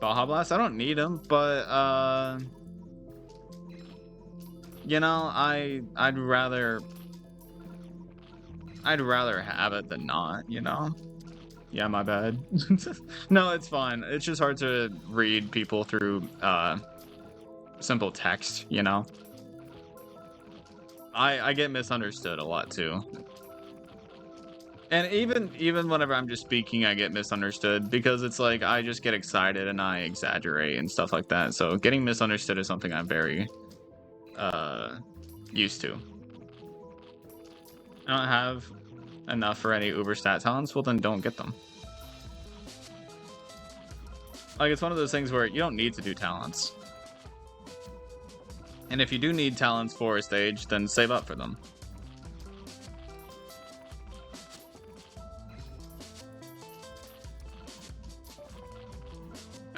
Baja Blast? I don't need him, but, you know, I'd rather have it than not, you know? Yeah, my bad. No, it's fine. It's just hard to read people through simple text, you know? I get misunderstood a lot too. And even whenever I'm just speaking, I get misunderstood because it's like I just get excited and I exaggerate and stuff like that. So getting misunderstood is something I'm very used to. I don't have enough for any uber stat talents, well then don't get them. Like, it's one of those things where you don't need to do talents. And if you do need talents for a stage, then save up for them.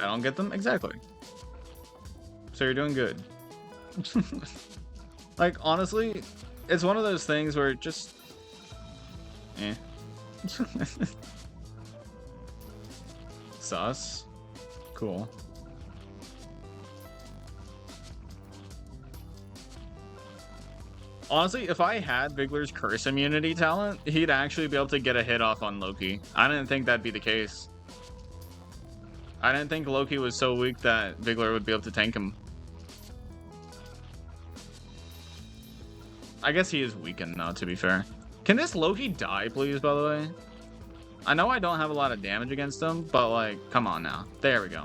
I don't get them? Exactly. So you're doing good. Like, honestly, it's one of those things where it just... Eh. Sus. Cool. Honestly, if I had Vigler's curse immunity talent, he'd actually be able to get a hit off on Loki. I didn't think that'd be the case. I didn't think Loki was so weak that Vigler would be able to tank him. I guess he is weakened now, to be fair. Can this Loki die, please, by the way? I know I don't have a lot of damage against him, but, like, come on now. There we go.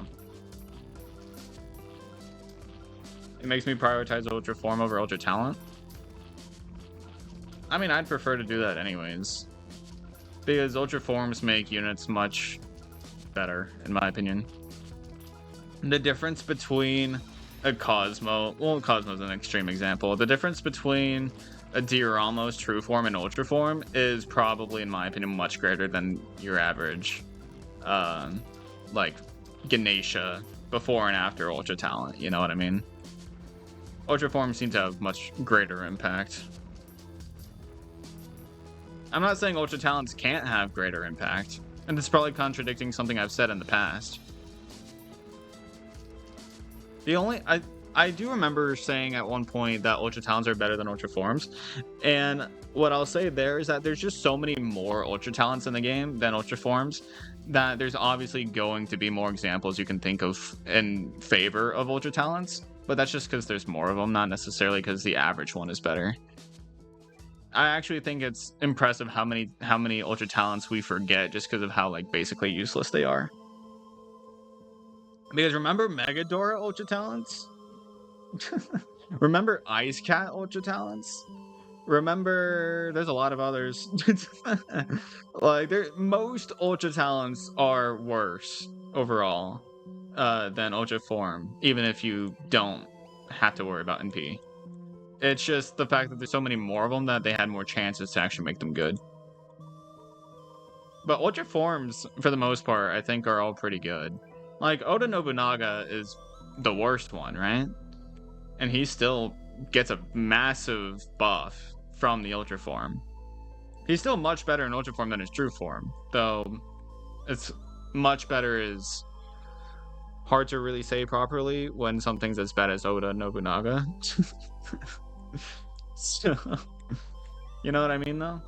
It makes me prioritize Ultra Form over Ultra Talent. I mean, I'd prefer to do that anyways. Because Ultra Forms make units much better, in my opinion. The difference between a Cosmo... Well, Cosmo's an extreme example. The difference between a Dioramos True Form and Ultra Form is probably, in my opinion, much greater than your average, like, Ganesha before and after Ultra Talent, you know what I mean? Ultra Forms seem to have much greater impact. I'm not saying Ultra Talents can't have greater impact, and it's probably contradicting something I've said in the past. I do remember saying at one point that Ultra Talents are better than Ultra Forms, and what I'll say there is that there's just so many more Ultra Talents in the game than Ultra Forms that there's obviously going to be more examples you can think of in favor of Ultra Talents, but that's just because there's more of them, not necessarily because the average one is better. I actually think it's impressive how many Ultra Talents we forget just because of how, like, basically useless they are. Because remember Megadora Ultra Talents? Remember Ice Cat Ultra Talents? Remember, there's a lot of others. Like, most Ultra Talents are worse overall than Ultra Form, even if you don't have to worry about NP. It's just the fact that there's so many more of them that they had more chances to actually make them good. But Ultra Forms, for the most part, I think are all pretty good. Like, Oda Nobunaga is the worst one, right? And he still gets a massive buff from the Ultra Form. He's still much better in Ultra Form than his True Form, though it's much better is hard to really say properly when something's as bad as Oda Nobunaga. So, you know what I mean, though?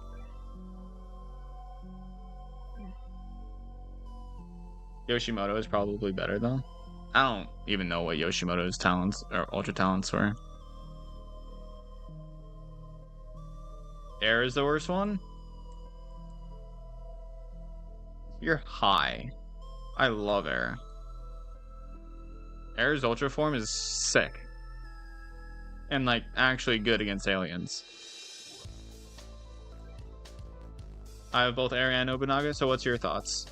Yoshimoto is probably better, though. I don't even know what Yoshimoto's talents or Ultra Talents were. Air is the worst one? You're high. I love Air. Air's Ultra Form is sick. And, like, actually good against aliens. I have both Air and Nobunaga, so what's your thoughts?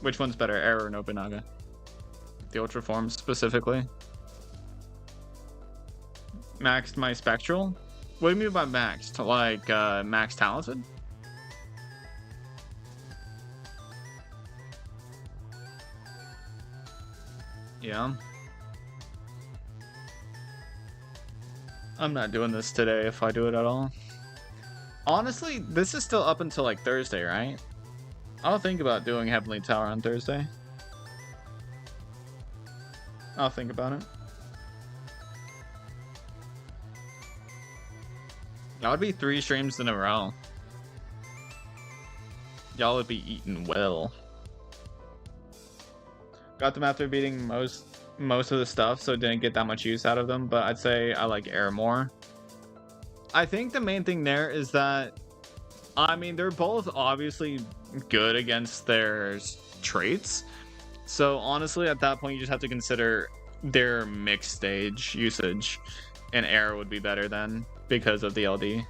Which one's better, Air or Nobunaga? The Ultra Form specifically. Maxed my Spectral? What do you mean by maxed? Like, max talented? Yeah. I'm not doing this today if I do it at all. Honestly, this is still up until, like, Thursday, right? I'll think about doing Heavenly Tower on Thursday. I'll think about it. That would be 3 streams in a row. Y'all would be eating well. Got them after beating most of the stuff, so didn't get that much use out of them, but I'd say I like Air more. I think the main thing there is that, I mean, they're both obviously good against their traits, so honestly at that point you just have to consider their mixed stage usage, and Air would be better then because of the LD.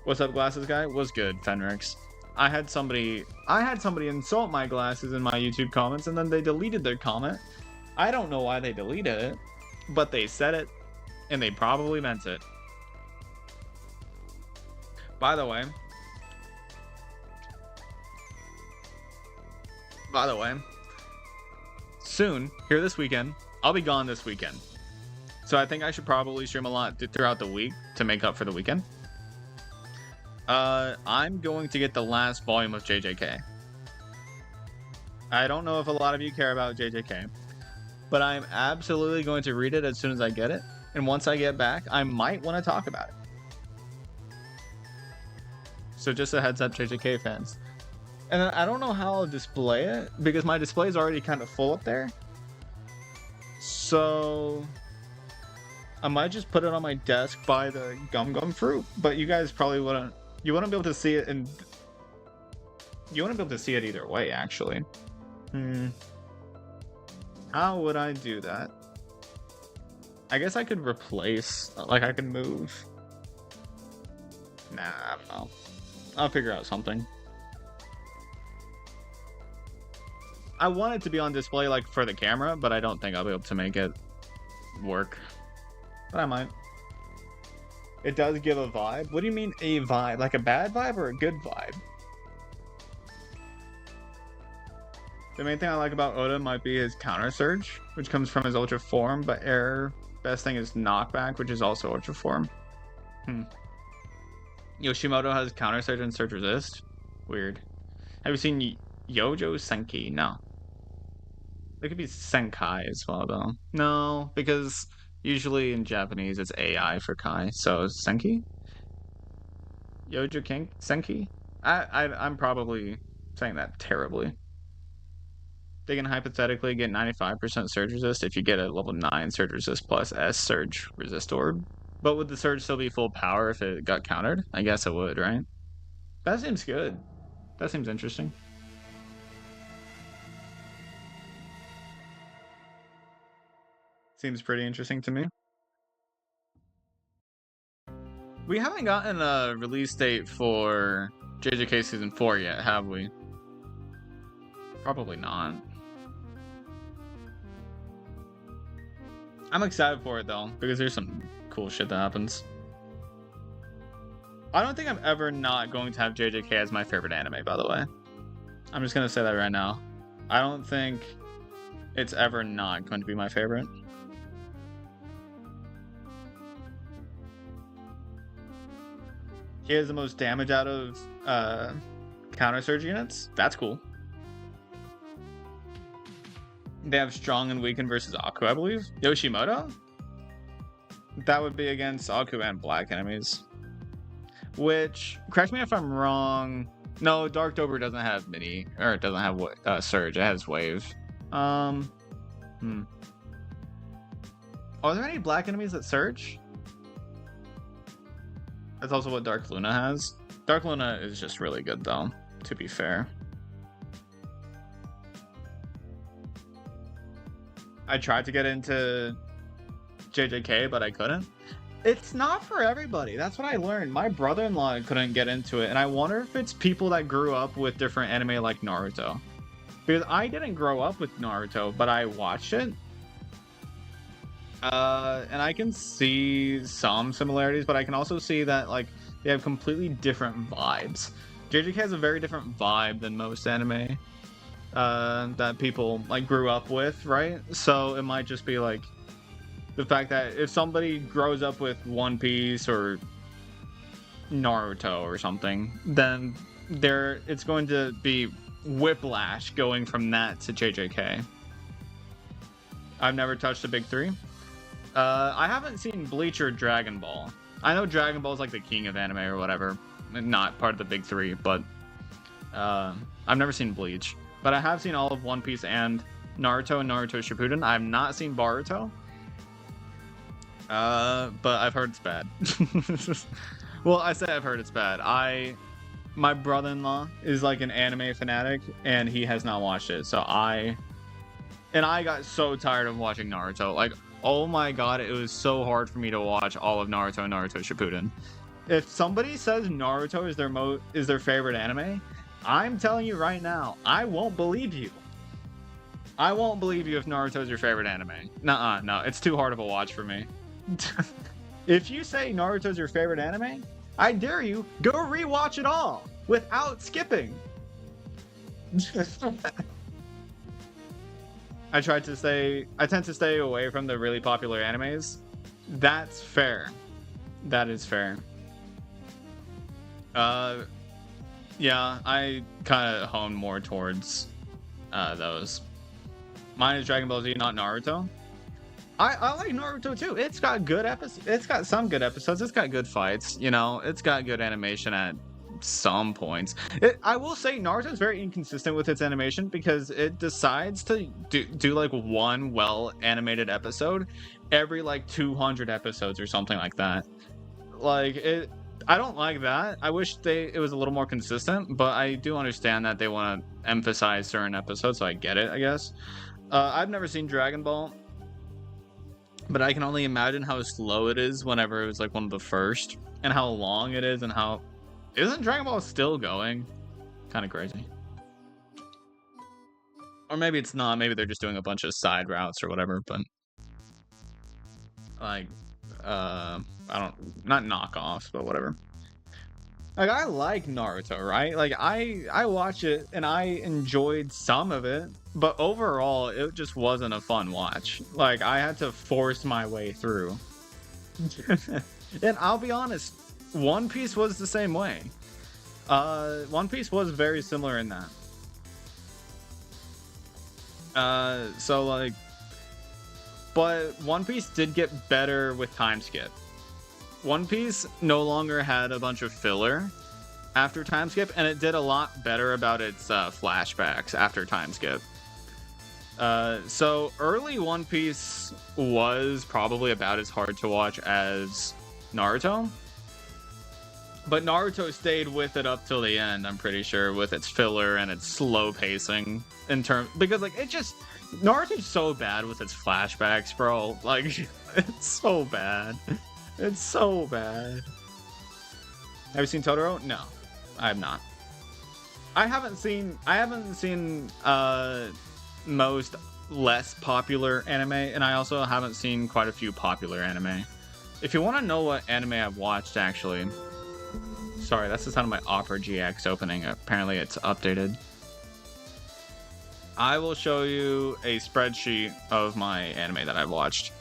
What's up, glasses guy? Was good, Fenrix. I had somebody insult my glasses in my YouTube comments, and then they deleted their comment. I don't know why they deleted it, but they said it, and they probably meant it. By the way, By the way, soon, here this weekend, I'll be gone this weekend. So I think I should probably stream a lot throughout the week to make up for the weekend. I'm going to get the last volume of JJK. I don't know if a lot of you care about JJK, but I'm absolutely going to read it as soon as I get it. And once I get back, I might want to talk about it. So just a heads up, JJK fans. And I don't know how I'll display it, because my display is already kind of full up there. So I might just put it on my desk by the gum fruit, but you guys probably wouldn't. You wouldn't be able to see it, and you wouldn't be able to see it either way, actually. How would I do that? I guess I could replace, like I could move. Nah, I don't know. I'll figure out something. I want it to be on display like for the camera, but I don't think I'll be able to make it work. But I might. It does give a vibe. What do you mean a vibe? Like a bad vibe or a good vibe? The main thing I like about Oda might be his counter surge, which comes from his ultra form, but air best thing is knockback, which is also ultra form. Yoshimoto has counter surge and surge resist. Weird. Have you seen Yojo Senki? No. It could be Senkai as well, though. No, because usually in Japanese it's AI for Kai. So Senki? Yojo Senki? I'm probably saying that terribly. They can hypothetically get 95% surge resist if you get a level 9 surge resist plus S surge resist orb. But would the surge still be full power if it got countered? I guess it would, right? That seems good. That seems interesting. Seems pretty interesting to me. We haven't gotten a release date for JJK Season 4 yet, have we? Probably not. I'm excited for it, though, because there's some cool shit that happens. I don't think I'm ever not going to have JJK as my favorite anime, by the way. I'm just going to say that right now. I don't think it's ever not going to be my favorite. He has the most damage out of counter surge units. That's cool. They have strong and weakened versus Aku, I believe. Yoshimoto? That would be against Aku and black enemies. Which, correct me if I'm wrong. No, Darktober doesn't have mini, or it doesn't have surge. It has wave. Are there any black enemies that surge? That's also what Dark Luna has. Dark Luna is just really good, though, to be fair. I tried to get into JJK, but I couldn't. It's not for everybody. That's what I learned. My brother-in-law couldn't get into it, and I wonder if it's people that grew up with different anime like Naruto. Because I didn't grow up with Naruto, but I watched it. And I can see some similarities, but I can also see that like they have completely different vibes. JJK has a very different vibe than most anime that people like grew up with, right? So it might just be like the fact that if somebody grows up with One Piece or Naruto or something, then it's going to be whiplash going from that to JJK. I've never touched the big three. I haven't seen Bleach or Dragon Ball. I know Dragon Ball is like the king of anime or whatever, not part of the big three, but I've never seen Bleach. But I have seen all of One Piece and Naruto and Naruto Shippuden. I've not seen Boruto. But I've heard it's bad. Well, I say I've heard it's bad. My brother-in-law is like an anime fanatic, and he has not watched it. So I got so tired of watching Naruto. Like, oh my god, it was so hard for me to watch all of Naruto and Naruto Shippuden. If somebody says Naruto is their favorite anime, I'm telling you right now, I won't believe you. I won't believe you if Naruto is your favorite anime. Nuh-uh, no, it's too hard of a watch for me. If you say Naruto is your favorite anime, I dare you, go rewatch it all without skipping. I tend to stay away from the really popular animes. That's fair. That is fair. Yeah, I kind of hone more towards those. Mine is Dragon Ball Z, not Naruto. I like Naruto too. It's got good episodes. It's got some good episodes. It's got good fights. You know, it's got good animation at some points. I will say Naruto is very inconsistent with its animation because it decides to do like one well animated episode every like 200 episodes or something like that. Like it. I don't like that. I wish it was a little more consistent, but I do understand that they want to emphasize certain episodes, so I get it, I guess. I've never seen Dragon Ball, but I can only imagine how slow it is whenever it was like one of the first, and how long it is, and how isn't Dragon Ball still going? Kind of crazy. Or maybe it's not. Maybe they're just doing a bunch of side routes or whatever. But like, I don't, not knockoffs, but whatever. Like I like Naruto, right? Like I watch it and I enjoyed some of it, but overall it just wasn't a fun watch. Like I had to force my way through. And I'll be honest, One Piece was the same way. One Piece was very similar in that. So like, but One Piece did get better with time skip. One Piece no longer had a bunch of filler after time skip, and it did a lot better about its flashbacks after time skip. So early One Piece was probably about as hard to watch as Naruto, but Naruto stayed with it up till the end, I'm pretty sure, with its filler and its slow pacing because like it just Naruto's so bad with its flashbacks, bro. Like it's so bad. It's so bad. Have you seen Totoro? No, I have not. I haven't seen most less popular anime, and I also haven't seen quite a few popular anime. If you want to know what anime I've watched, actually, sorry, that's the sound of my Opera GX opening. Apparently, it's updated. I will show you a spreadsheet of my anime that I've watched.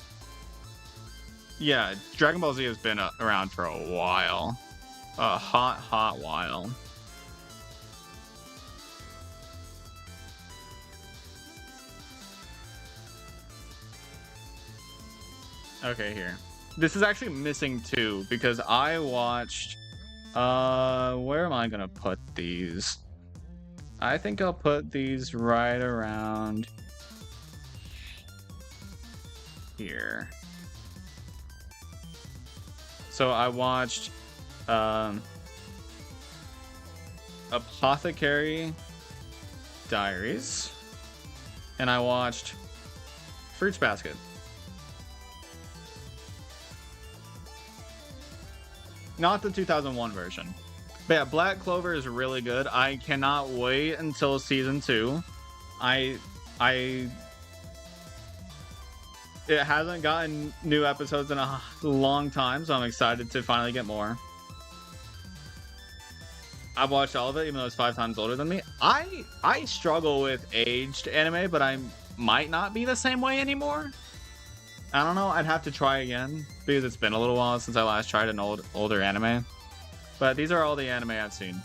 Yeah, Dragon Ball Z has been around for a while. A hot while. Okay, here. This is actually missing two because I watched... where am I gonna put these? I think I'll put these right around here. So I watched Apothecary Diaries, and I watched Fruits Basket. Not the 2001 version. But yeah, Black Clover is really good. I cannot wait until season 2. It hasn't gotten new episodes in a long time, so I'm excited to finally get more. I've watched all of it, even though it's 5 times older than me. I struggle with aged anime, but I might not be the same way anymore. I don't know. I'd have to try again because it's been a little while since I last tried an older anime. But these are all the anime I've seen.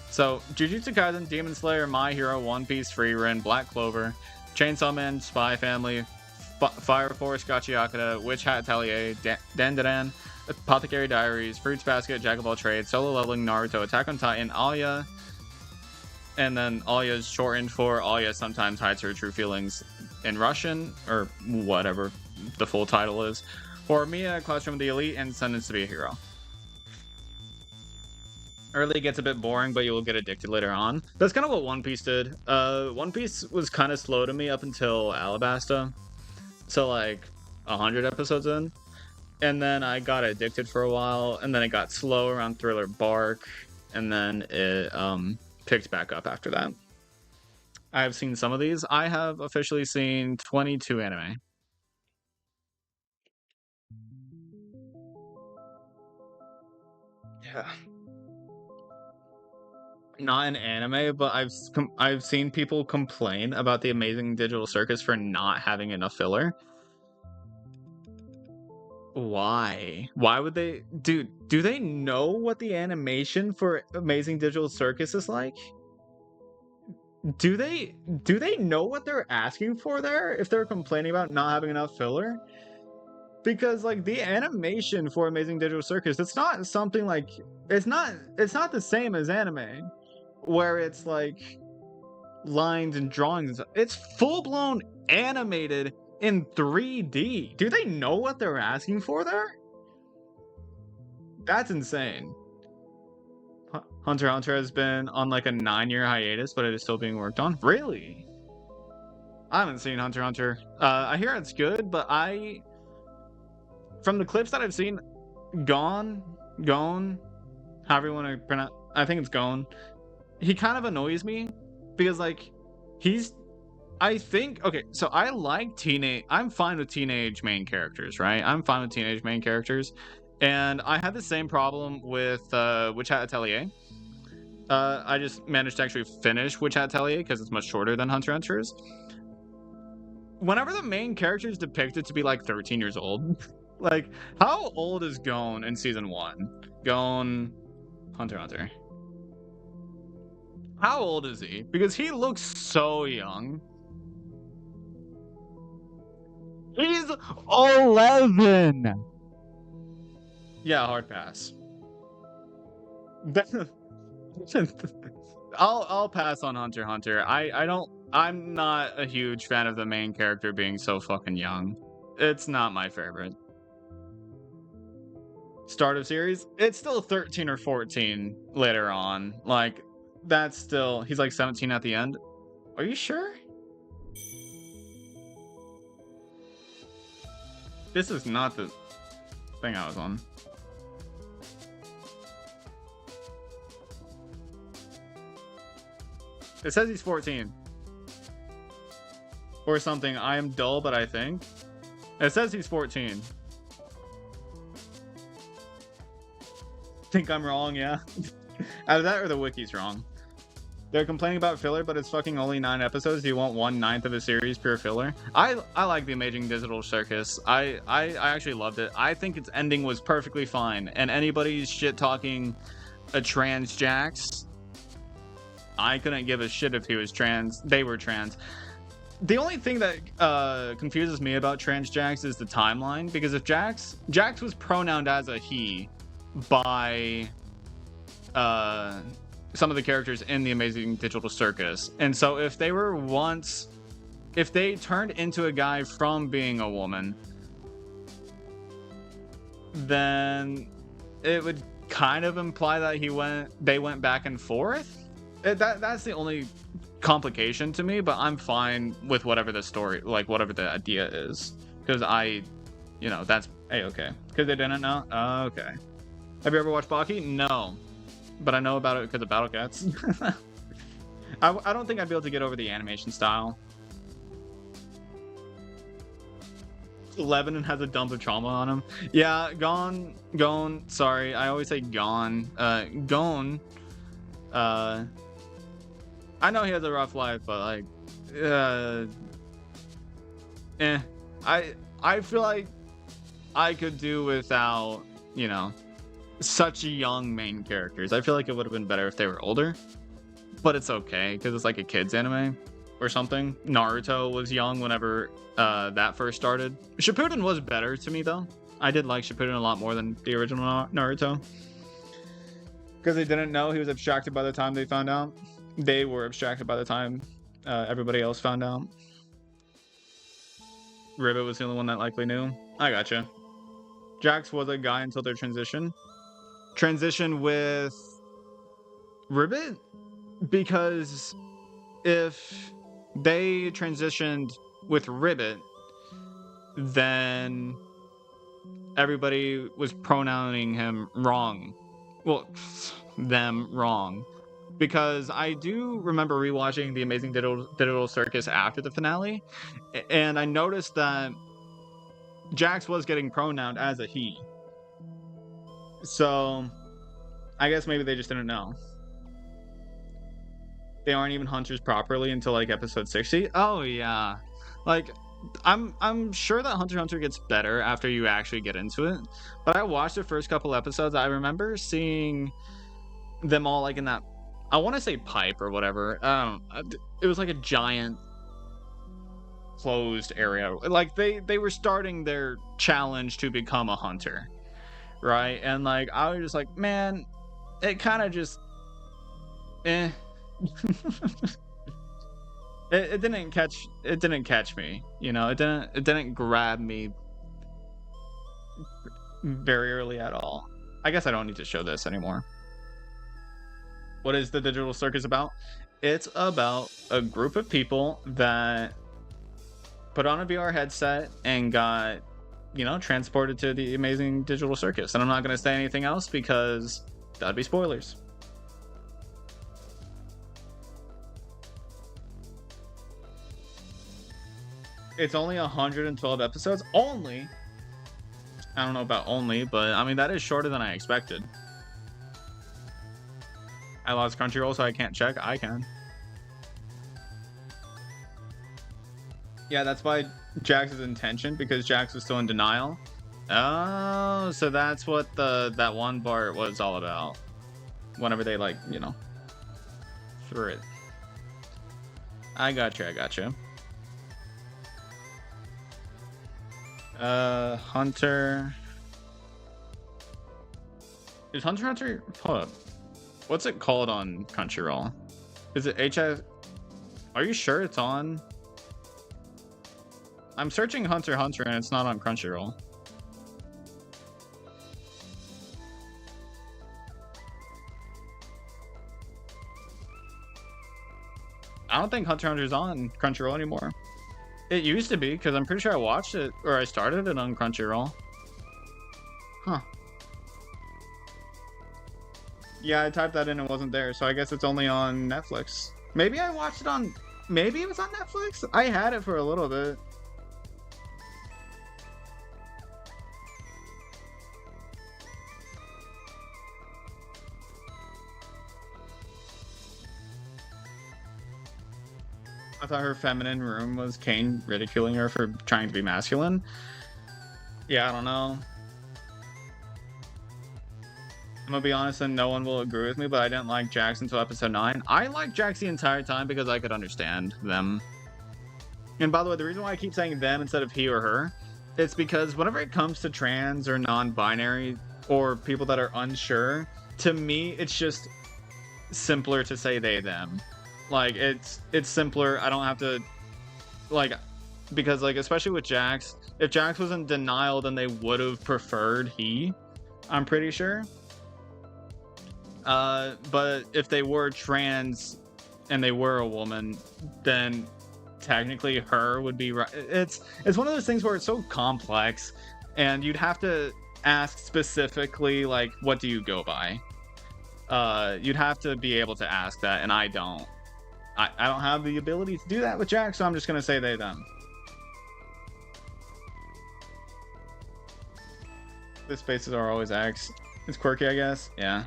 So, Jujutsu Kaisen, Demon Slayer, My Hero, One Piece, Frieren, Black Clover, Chainsaw Man, Spy Family, Fire Force, Gachiakata, Witch Hat Atelier, Dandadan, Apothecary Diaries, Fruits Basket, Jack of All Trades, Solo Leveling, Naruto, Attack on Titan, Alya, and then Alya is shortened for Alya Sometimes Hides Her True Feelings in Russian, or whatever the full title is, or Mia, Classroom of the Elite, and Sentenced to be a Hero. Early gets a bit boring, but you will get addicted later on. That's kind of what One Piece did. One Piece was kind of slow to me up until Alabasta. So like 100 episodes in. And then I got addicted for a while, and then it got slow around Thriller Bark, and then it picked back up after that. I have seen some of these. I have officially seen 22 anime. Yeah. not an anime, but I've seen people complain about the Amazing Digital Circus for not having enough filler. Why? Why would they? Dude, do they know what the animation for Amazing Digital Circus is like? Do they know what they're asking for there if they're complaining about not having enough filler? Because like the animation for Amazing Digital Circus, it's not something like it's not the same as anime where it's like lines and drawings. It's full-blown animated in 3D. Do they know what they're asking for there? That's insane. Hunter x Hunter has been on like a 9-year hiatus, but it is still being worked on. Really? I haven't seen Hunter x Hunter. I hear it's good, but from the clips that I've seen, Gon, however you want to pronounce, I think it's Gon. He kind of annoys me because like okay, so I like I'm fine with teenage main characters, right? I'm fine with teenage main characters. And I had the same problem with Witch Hat Atelier. I just managed to actually finish Witch Hat Atelier because it's much shorter than Hunter x Hunter's. Whenever the main character is depicted to be like 13 years old, like how old is Gon in season 1? Gon, Hunter x Hunter. How old is he? Because he looks so young. He's 11. Yeah, hard pass. I'll pass on Hunter x Hunter. I'm not a huge fan of the main character being so fucking young. It's not my favorite. Start of series, it's still 13 or 14 later on. Like that's still, he's like 17 at the end. Are you sure? This is not the thing I was on. It says he's 14. Or something. I am dull, but I think. It says he's 14. Think I'm wrong, yeah. Either that or the wiki's wrong. They're complaining about filler, but it's fucking only 9 episodes. Do you want 1/9 of a series pure filler? I like the Amazing Digital Circus. I actually loved it. I think its ending was perfectly fine. And anybody's shit talking a trans Jax, I couldn't give a shit if he was trans. They were trans. The only thing that confuses me about trans Jax is the timeline, because if Jax was pronounced as a he by some of the characters in the Amazing Digital Circus, and so if they turned into a guy from being a woman, then it would kind of imply that they went back and forth. That's the only complication to me, but I'm fine with whatever the story, like whatever the idea is, because that's okay. Because they didn't know. Okay. Have you ever watched Baki? No, but I know about it because of Battle Cats. I don't think I'd be able to get over the animation style. 11 and has a dump of trauma on him. Yeah, Gon. Sorry, I always say Gon. Gon. I know he has a rough life, but like, I feel like I could do without, such young main characters. I feel like it would have been better if they were older, but it's okay because it's like a kids anime or something. Naruto was young whenever that first started. Shippuden was better to me though. I did like Shippuden a lot more than the original Naruto because they didn't know he was abstracted by the time they found out. They were abstracted by the time everybody else found out. Ribbit was the only one that likely knew. I gotcha. Jax was a guy until their transition. Transition with Ribbit? Because if they transitioned with Ribbit, then everybody was pronouncing him wrong. Well, them wrong. Because I do remember rewatching the Amazing Digital Circus after the finale, and I noticed that Jax was getting pronounced as a he. So I guess maybe they just didn't know. they aren't even hunters properly until like episode 60. Oh yeah, like I'm sure that Hunter x Hunter gets better after you actually get into it. But I watched the first couple episodes. I remember seeing them all like in that, I want to say pipe or whatever. It was like a giant closed area. Like they were starting their challenge to become a hunter, right? And like I was just like, man, it kind of just eh. it didn't catch me, you know. It didn't grab me very early at all. I guess I don't need to show this anymore. What is the Digital Circus about? It's about a group of people that put on a VR headset and got, you know, transported to the amazing Digital Circus. And I'm not going to say anything else because that'd be spoilers. It's only 112 episodes. Only. I don't know about only, but I mean, that is shorter than I expected. I lost Crunchyroll, so I can't check. I can. Yeah, that's by Jax's intention, because Jax was still in denial. Oh, so that's what that one part was all about. Whenever they, like, you know, threw it. I gotcha. Hunter. Is Hunter x Hunter? Hold up. What's it called on Crunchyroll? Is it HF? Are you sure it's on? I'm searching Hunter x Hunter and it's not on Crunchyroll. I don't think Hunter x Hunter's on Crunchyroll anymore. It used to be, because I'm pretty sure I watched it, or I started it on Crunchyroll. Huh. Yeah, I typed that in and it wasn't there, so I guess it's only on Netflix. Maybe I watched it on... Maybe it was on Netflix? I had it for a little bit. I thought her feminine room was Kane ridiculing her for trying to be masculine. Yeah, I don't know. I'm gonna be honest, and no one will agree with me, but I didn't like Jax until episode 9. I liked Jax the entire time because I could understand them. And by the way, the reason why I keep saying them instead of he or her, it's because whenever it comes to trans or non-binary or people that are unsure, to me, it's just simpler to say they, them. Like, it's simpler. I don't have to, like, because, like, especially with Jax, if Jax was in denial, then they would have preferred he, I'm pretty sure. But if they were trans and they were a woman, then technically her would be right. It's one of those things where it's so complex, and you'd have to ask specifically, like, what do you go by? You'd have to be able to ask that, and I don't. I don't have the ability to do that with Jax, so I'm just gonna say they, them. The spaces are always X. It's quirky, I guess. Yeah.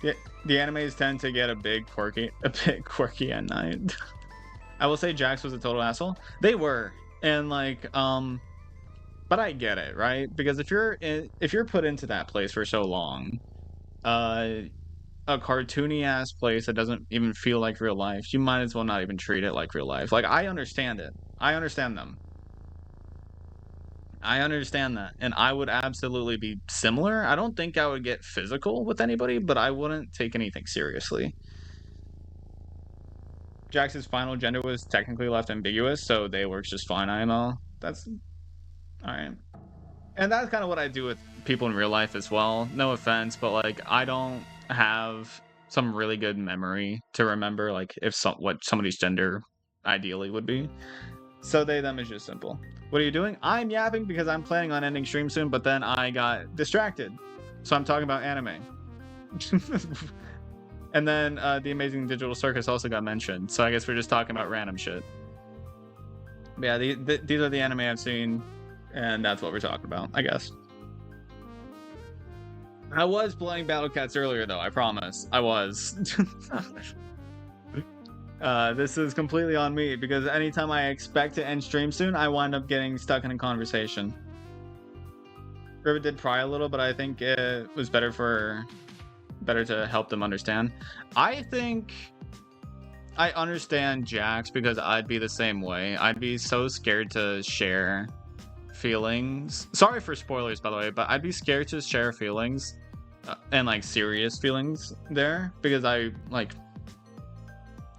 The animes tend to get a bit quirky at night. I will say Jax was a total asshole. They were, and like, but I get it, right? Because if you're put into that place for so long, a cartoony ass place that doesn't even feel like real life, you might as well not even treat it like real life. Like, I understand it. I understand them. I understand that. And I would absolutely be similar. I don't think I would get physical with anybody, but I wouldn't take anything seriously. Jax's final gender was technically left ambiguous, so they works just fine, IMO. That's alright. And that's kind of what I do with people in real life as well. No offense, but like, I don't have some really good memory to remember like what somebody's gender ideally would be. So they, them is just simple. What are you doing? I'm yapping because I'm planning on ending stream soon, but then I got distracted. So I'm talking about anime. And then the amazing Digital Circus also got mentioned. So I guess we're just talking about random shit. But yeah, these are the anime I've seen, and that's what we're talking about, I guess. I was playing Battle Cats earlier, though, I promise. I was. This is completely on me because anytime I expect to end stream soon, I wind up getting stuck in a conversation. Rivet did pry a little, but I think it was better to help them understand. I think I understand Jax because I'd be the same way. I'd be so scared to share feelings. Sorry for spoilers, by the way, but I'd be scared to share feelings and like serious feelings there because I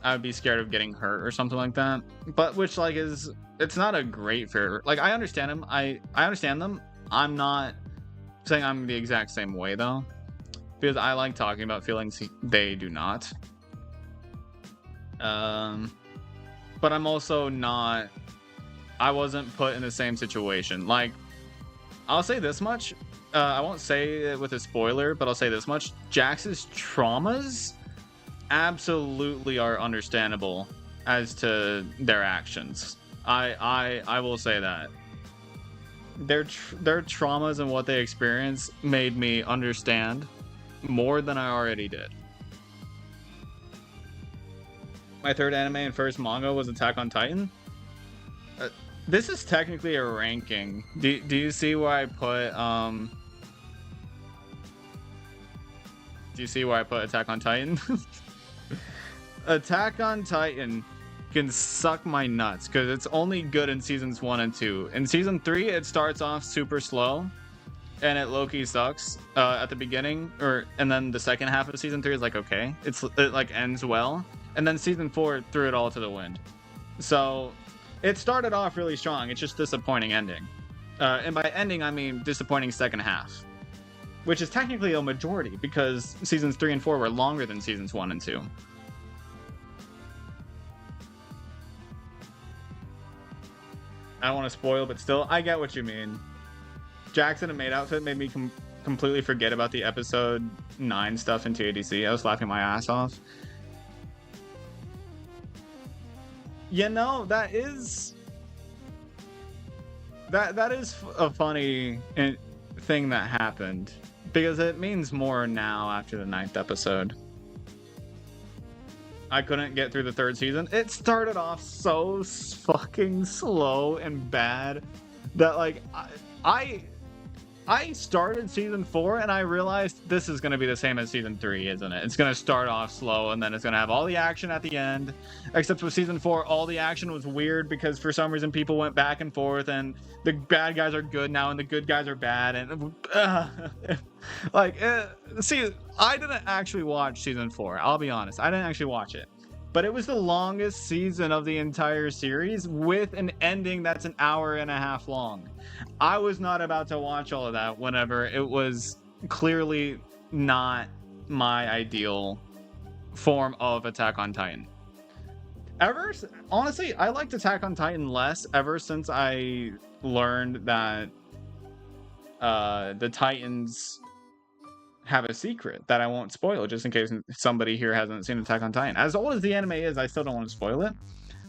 would be scared of getting hurt or something like that. But which like it's not a great fear. Like I understand them. I understand them. I'm not saying I'm the exact same way though, because I like talking about feelings they do not. But I'm also not. I wasn't put in the same situation. Like, I'll say this much. I won't say it with a spoiler, but I'll say this much. Jax's traumas absolutely are understandable as to their actions. I will say that. Their traumas and what they experienced made me understand more than I already did. My third anime and first manga was Attack on Titan. This is technically a ranking. Do you see why I put Do you see why I put Attack on Titan? Attack on Titan can suck my nuts because it's only good in seasons 1 and 2. In season 3, it starts off super slow, and it low-key sucks at the beginning, and then the second half of season 3 is like okay, it like ends well, and then season 4 threw it all to the wind. So it started off really strong. It's just disappointing ending, and by ending I mean disappointing second half, which is technically a majority because seasons 3 and 4 were longer than seasons 1 and 2. I don't want to spoil, but still, I get what you mean. Jackson and maid outfit made me completely forget about the episode 9 stuff in TADC. I was laughing my ass off. You know, that is a funny thing that happened because it means more now after the 9th episode. I couldn't get through the 3rd season. It started off so fucking slow and bad that like I started season 4 and I realized this is going to be the same as season 3, isn't it? It's going to start off slow and then it's going to have all the action at the end. Except with season 4, all the action was weird because for some reason people went back and forth and the bad guys are good now and the good guys are bad. And see, I didn't actually watch season 4. I'll be honest. I didn't actually watch it. But it was the longest season of the entire series with an ending that's an hour and a half long. I was not about to watch all of that whenever it was clearly not my ideal form of Attack on Titan. Honestly, I liked Attack on Titan less ever since I learned that the Titans have a secret that I won't spoil just in case somebody here hasn't seen Attack on Titan. As old as the anime is, I still don't want to spoil it.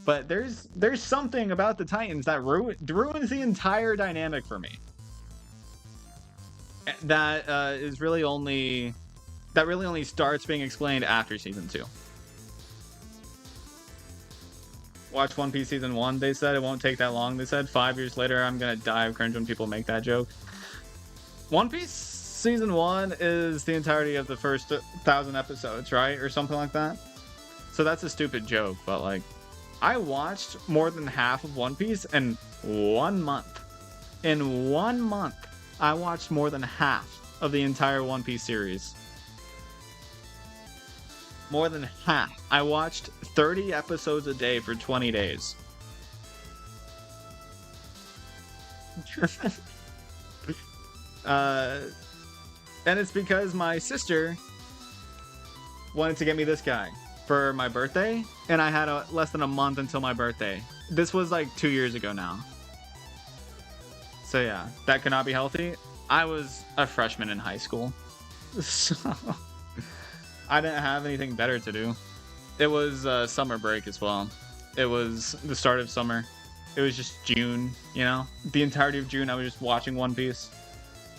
But there's something about the Titans that ruins the entire dynamic for me. That really only starts being explained after season 2. Watch One Piece season 1, they said. It won't take that long. They said 5 years later, I'm gonna die of cringe when people make that joke. One Piece season 1 is the entirety of the first 1,000 episodes, right? Or something like that. So that's a stupid joke, but like, I watched more than half of One Piece in 1 month. In 1 month, I watched more than half of the entire One Piece series. More than half. I watched 30 episodes a day for 20 days. And it's because my sister wanted to get me this guy for my birthday, and I had less than a month until my birthday. This was like 2 years ago now. So yeah, that could not be healthy. I was a freshman in high school, so I didn't have anything better to do. It was summer break as well. It was the start of summer. It was just June, you know? The entirety of June, I was just watching One Piece.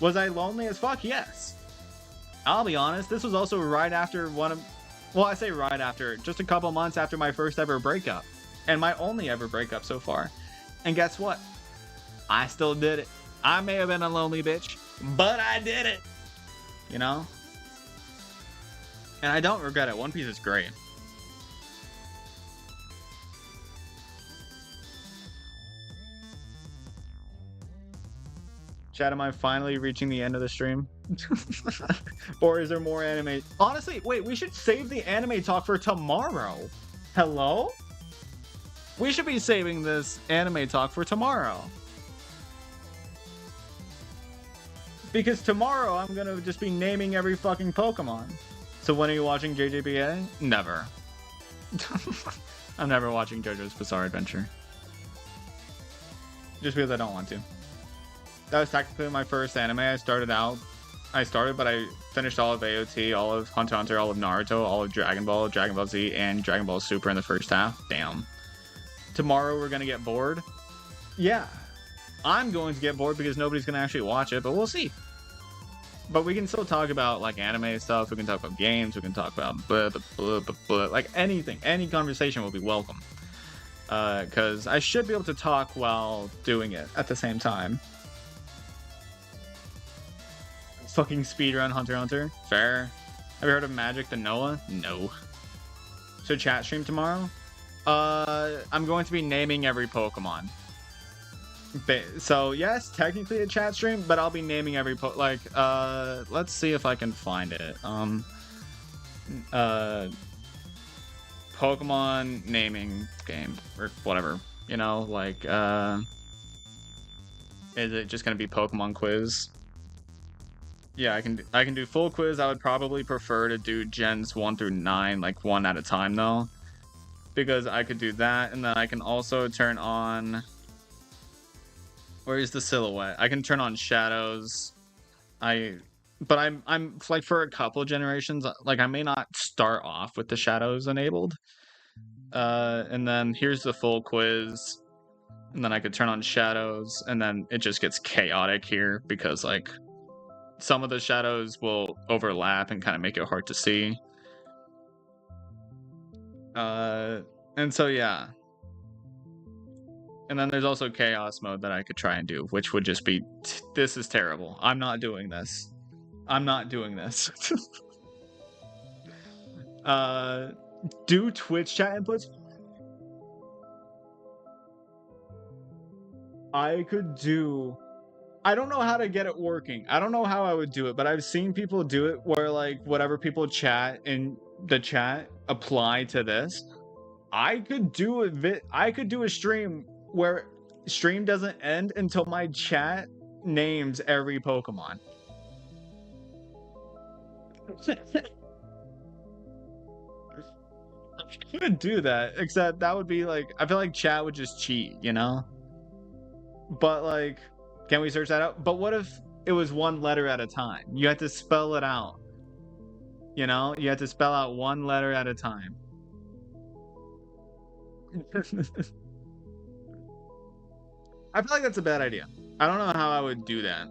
Was I lonely as fuck? Yes. I'll be honest, this was also right after one of Well, I say right after, just a couple months after my first ever breakup. And my only ever breakup so far. And guess what? I still did it. I may have been a lonely bitch, but I did it. You know? And I don't regret it. One Piece is great. Chat, am I finally reaching the end of the stream? Or is there more anime? Honestly, wait, we should save the anime talk for tomorrow. Hello? We should be saving this anime talk for tomorrow. Because tomorrow I'm gonna just be naming every fucking Pokemon. So when are you watching JJBA? Never. I'm never watching JoJo's Bizarre Adventure. Just because I don't want to. That was technically my first anime. I started, but I finished all of AOT, all of Hunter x Hunter, all of Naruto, all of Dragon Ball, Dragon Ball Z, and Dragon Ball Super in the first half. Damn. Tomorrow we're gonna get bored. Yeah. I'm going to get bored because nobody's gonna actually watch it, but we'll see. But we can still talk about like anime stuff. We can talk about games. We can talk about like anything. Any conversation will be welcome. Because I should be able to talk while doing it at the same time. Fucking speedrun Hunter x Hunter. Fair. Have you heard of Magic the Noah? No. So chat stream tomorrow? I'm going to be naming every Pokemon. So yes, technically a chat stream, but I'll be naming every let's see if I can find it. Pokemon naming game or whatever, you know, like is it just gonna be Pokemon quiz? Yeah, I can do full quiz. I would probably prefer to do gens 1 through 9 like one at a time though, because I could do that, and then I can also turn on, where is the silhouette? I can turn on shadows. But I'm like, for a couple generations, like I may not start off with the shadows enabled. And then here's the full quiz. And then I could turn on shadows, and then it just gets chaotic here because like some of the shadows will overlap and kind of make it hard to see. And so yeah. And then there's also chaos mode that I could try and do, which would just be, this is terrible. I'm not doing this. I'm not doing this. Do Twitch chat inputs? I could do, I don't know how to get it working. I don't know how I would do it, but I've seen people do it where like whatever people chat in the chat apply to this. I could do a stream where stream doesn't end until my chat names every Pokemon. I could do that, except that would be like, I feel like chat would just cheat, you know? But like, can we search that out? But what if it was one letter at a time? You had to spell it out. You know? You had to spell out one letter at a time. I feel like that's a bad idea. I don't know how I would do that.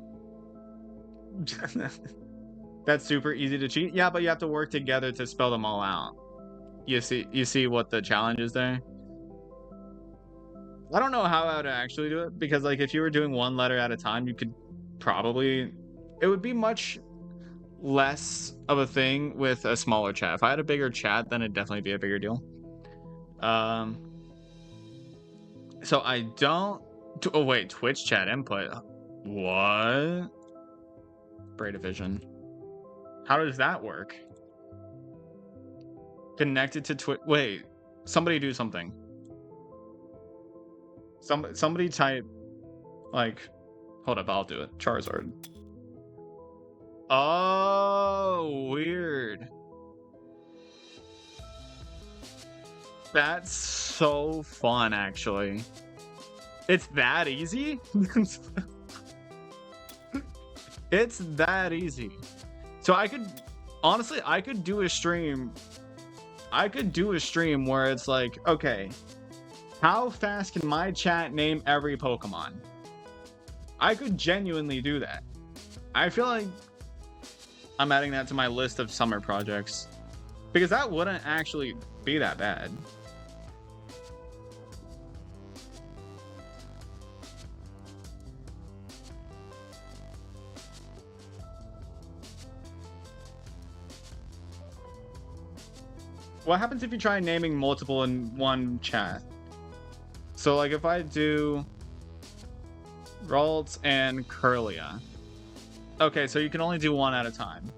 That's super easy to cheat. Yeah, but you have to work together to spell them all out. You see what the challenge is there? I don't know how I would actually do it, because like if you were doing one letter at a time, you could probably, it would be much less of a thing with a smaller chat. If I had a bigger chat, then it'd definitely be a bigger deal. So I don't, oh wait, Twitch chat input. What? Braid Division. How does that work? Connected to Twitch. Wait, somebody do something. Somebody type, like, hold up, I'll do it. Charizard. Oh, weird. That's so fun, actually. It's that easy? It's that easy. So I could, honestly, I could do a stream. I could do a stream where it's like, okay, how fast can my chat name every Pokemon? I could genuinely do that. I feel like I'm adding that to my list of summer projects. Because that wouldn't actually be that bad. What happens if you try naming multiple in one chat? So like if I do Ralts and Curlia. Okay, so you can only do one at a time.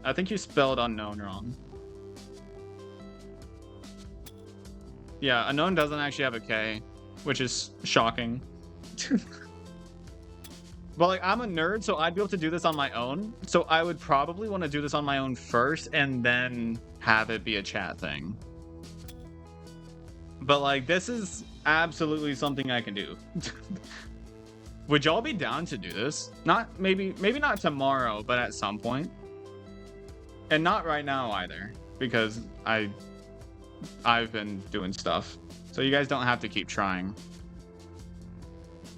I think you spelled unknown wrong. Yeah, unknown doesn't actually have a K, which is shocking. But like, I'm a nerd, so I'd be able to do this on my own. So I would probably want to do this on my own first and then have it be a chat thing. But like, this is absolutely something I can do. Would y'all be down to do this? Not maybe not tomorrow, but at some point. And not right now either, because I've been doing stuff. So you guys don't have to keep trying.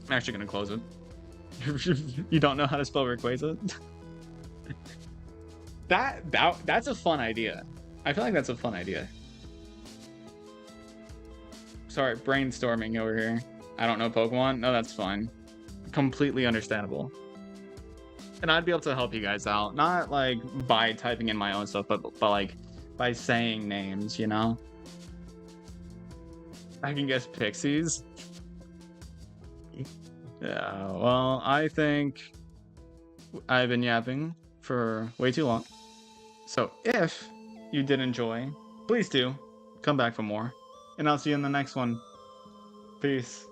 I'm actually gonna close it. You don't know how to spell Rayquaza? That's a fun idea. I feel like that's a fun idea. Sorry, brainstorming over here. I don't know Pokemon. No, that's fine. Completely understandable. And I'd be able to help you guys out. Not like by typing in my own stuff, but like by saying names, you know? I can guess Pixies. Yeah, well, I think I've been yapping for way too long. So if you did enjoy, please do come back for more. And I'll see you in the next one. Peace.